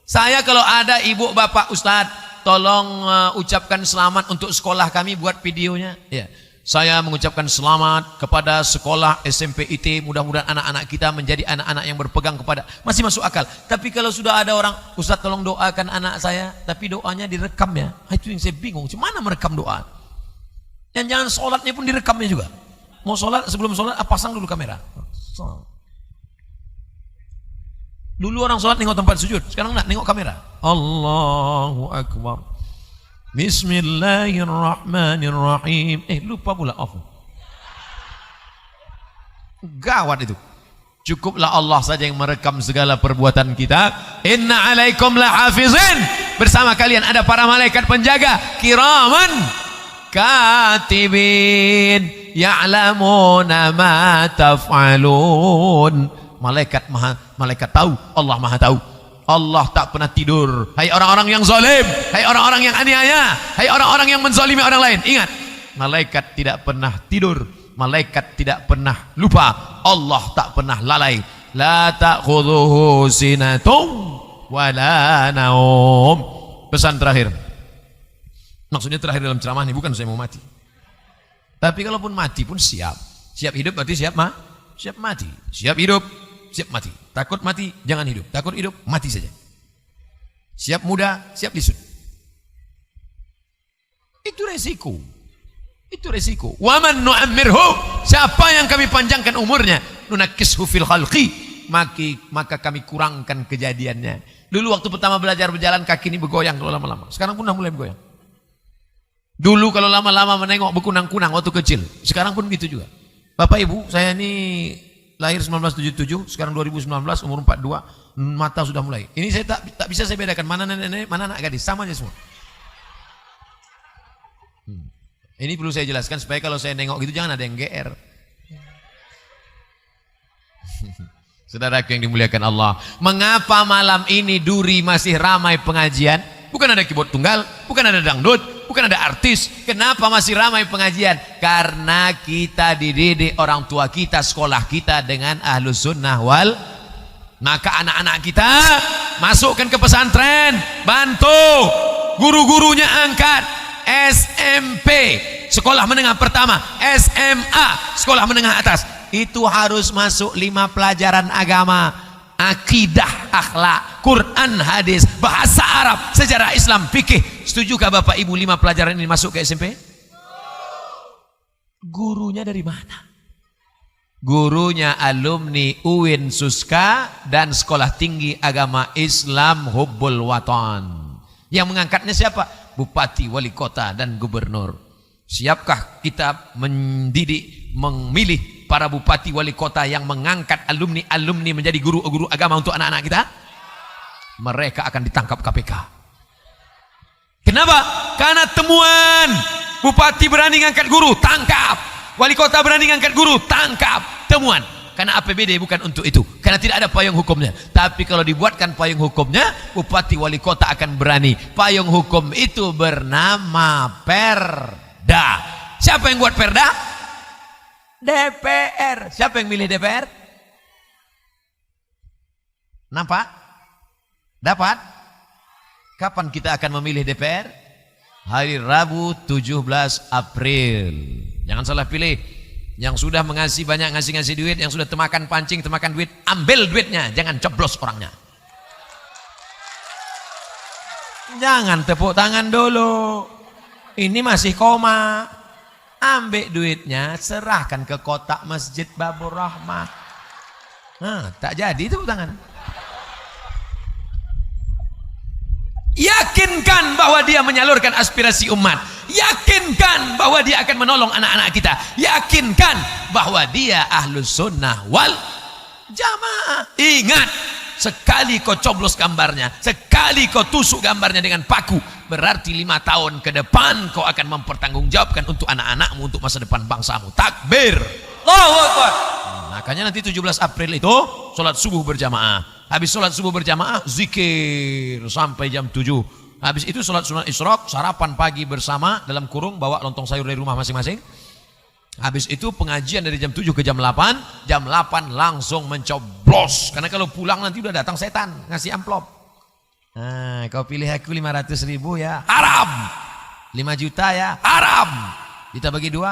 Saya kalau ada ibu bapak ustadz, tolong ucapkan selamat untuk sekolah kami, buat videonya. Ya. Saya mengucapkan selamat kepada sekolah SMP IT. Mudah-mudahan anak-anak kita menjadi anak-anak yang berpegang kepada, masih masuk akal. Tapi kalau sudah ada orang, Ustaz tolong doakan anak saya, tapi doanya direkam ya. Itu yang saya bingung, mana merekam doa? Dan jangan sholatnya pun direkamnya juga. Mau sholat, sebelum sholat pasang dulu kamera. Dulu orang sholat nengok tempat sujud, sekarang enggak, nengok kamera. Allahu Akbar. Bismillahirrahmanirrahim. Lupa pula off. Gawat itu. Cukuplah Allah saja yang merekam segala perbuatan kita. Inna alaikum lahafizin. Bersama kalian ada para malaikat penjaga kiraman katibin ya'lamuna ma taf'alun. Malaikat tahu, Allah Maha tahu. Allah tak pernah tidur. Hai orang-orang yang zalim, hai orang-orang yang aniaya, hai orang-orang yang menzalimi orang lain. Ingat, malaikat tidak pernah tidur, malaikat tidak pernah lupa. Allah tak pernah lalai. La ta'khudhuhu sinatun wa la naum. Pesan terakhir. Maksudnya terakhir dalam ceramah ini, bukan saya mau mati. Tapi kalaupun mati pun siap. Siap hidup berarti siap siap mati. Siap hidup, siap mati. Takut mati, jangan hidup. Takut hidup, mati saja. Siap muda, siap lisut. Itu resiko. Itu resiko. Wa man nu'ammirhu, siapa yang kami panjangkan umurnya, nunakkishu fil khalqi, maka kami kurangkan kejadiannya. Dulu waktu pertama belajar berjalan, kaki ini bergoyang kalau lama-lama. Sekarang pun dah mulai bergoyang. Dulu kalau lama-lama menengok berkunang-kunang waktu kecil. Sekarang pun gitu juga. Bapak Ibu, saya ini lahir 1977, sekarang 2019, umur 42, mata sudah mulai. Ini saya tak bisa saya bedakan mana nenek-nenek, mana anak gadis, sama aja semua. Ini perlu saya jelaskan supaya kalau saya nengok gitu jangan ada yang GR. Saudaraku yang dimuliakan Allah, mengapa malam ini Duri masih ramai pengajian? Bukan ada keyboard tunggal, bukan ada dangdut, bukan ada artis. Kenapa masih ramai pengajian? Karena kita dididik orang tua kita, sekolah kita dengan ahlus sunnah wal. Maka anak-anak kita masukkan ke pesantren, bantu guru-gurunya, angkat SMP, sekolah menengah pertama, SMA, sekolah menengah atas. Itu harus masuk 5 pelajaran agama. Akidah, akhlak, Quran, hadis, bahasa Arab, sejarah Islam, fikih. Setujukah Bapak Ibu 5 pelajaran ini masuk ke SMP? Gurunya dari mana? Gurunya alumni UIN Suska dan Sekolah Tinggi Agama Islam Hubbul Watan. Yang mengangkatnya siapa? Bupati, wali kota, dan gubernur. Siapkah kita mendidik, memilih para bupati wali kota yang mengangkat alumni menjadi guru-guru agama untuk anak-anak kita? Mereka akan ditangkap KPK. Kenapa? Karena temuan. Bupati berani ngangkat guru, tangkap. Wali kota berani ngangkat guru, tangkap. Temuan. Karena APBD bukan untuk itu. Karena tidak ada payung hukumnya. Tapi kalau dibuatkan payung hukumnya, bupati wali kota akan berani. Payung hukum itu bernama Perda. Siapa yang buat Perda? DPR. Siapa yang milih DPR? Nampak? Dapat? Kapan kita akan memilih DPR? Hari Rabu 17 April. Jangan salah pilih. Yang sudah mengasih banyak, ngasih duit. Yang sudah temakan pancing, temakan duit, ambil duitnya. Jangan coblos orangnya. Jangan tepuk tangan dulu. Ini masih koma. Ambil duitnya, serahkan ke kotak Masjid Babur Rahmah. Tak jadi tepuk tangan. Yakinkan bahwa dia menyalurkan aspirasi umat. Yakinkan bahwa dia akan menolong anak-anak kita. Yakinkan bahwa dia ahlus sunnah wal jamaah. Ingat, sekali kau coblos gambarnya, sekali kau tusuk gambarnya dengan paku, berarti 5 tahun ke depan kau akan mempertanggungjawabkan untuk anak-anakmu, untuk masa depan bangsamu. Takbir. Allahu Akbar. Makanya nanti 17 April itu sholat subuh berjamaah. Habis sholat subuh berjamaah, zikir sampai jam 7. Habis itu sholat sunat isyraq, sarapan pagi bersama dalam kurung, bawa lontong sayur dari rumah masing-masing. Habis itu pengajian dari jam 7 ke jam 8. Jam 8 langsung mencoblos. Karena kalau pulang nanti udah datang setan, ngasih amplop. Kau pilih aku 500.000 ya, haram. 5 juta ya, haram. Kita bagi 2.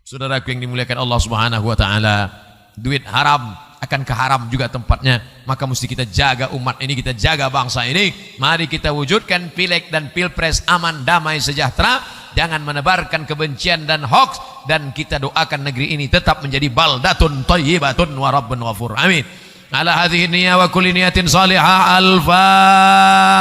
Saudaraku yang dimuliakan Allah Subhanahu wa taala, duit haram akan keharam juga tempatnya. Maka mesti kita jaga umat ini, kita jaga bangsa ini. Mari kita wujudkan pileg dan pilpres aman, damai, sejahtera. Jangan menebarkan kebencian dan hoax. Dan kita doakan negeri ini tetap menjadi baldatun thayyibatun wa rabbun ghafur. Amin. Ala hadhihi niyya wa kulli niyatin salihah. Al-Fatihah.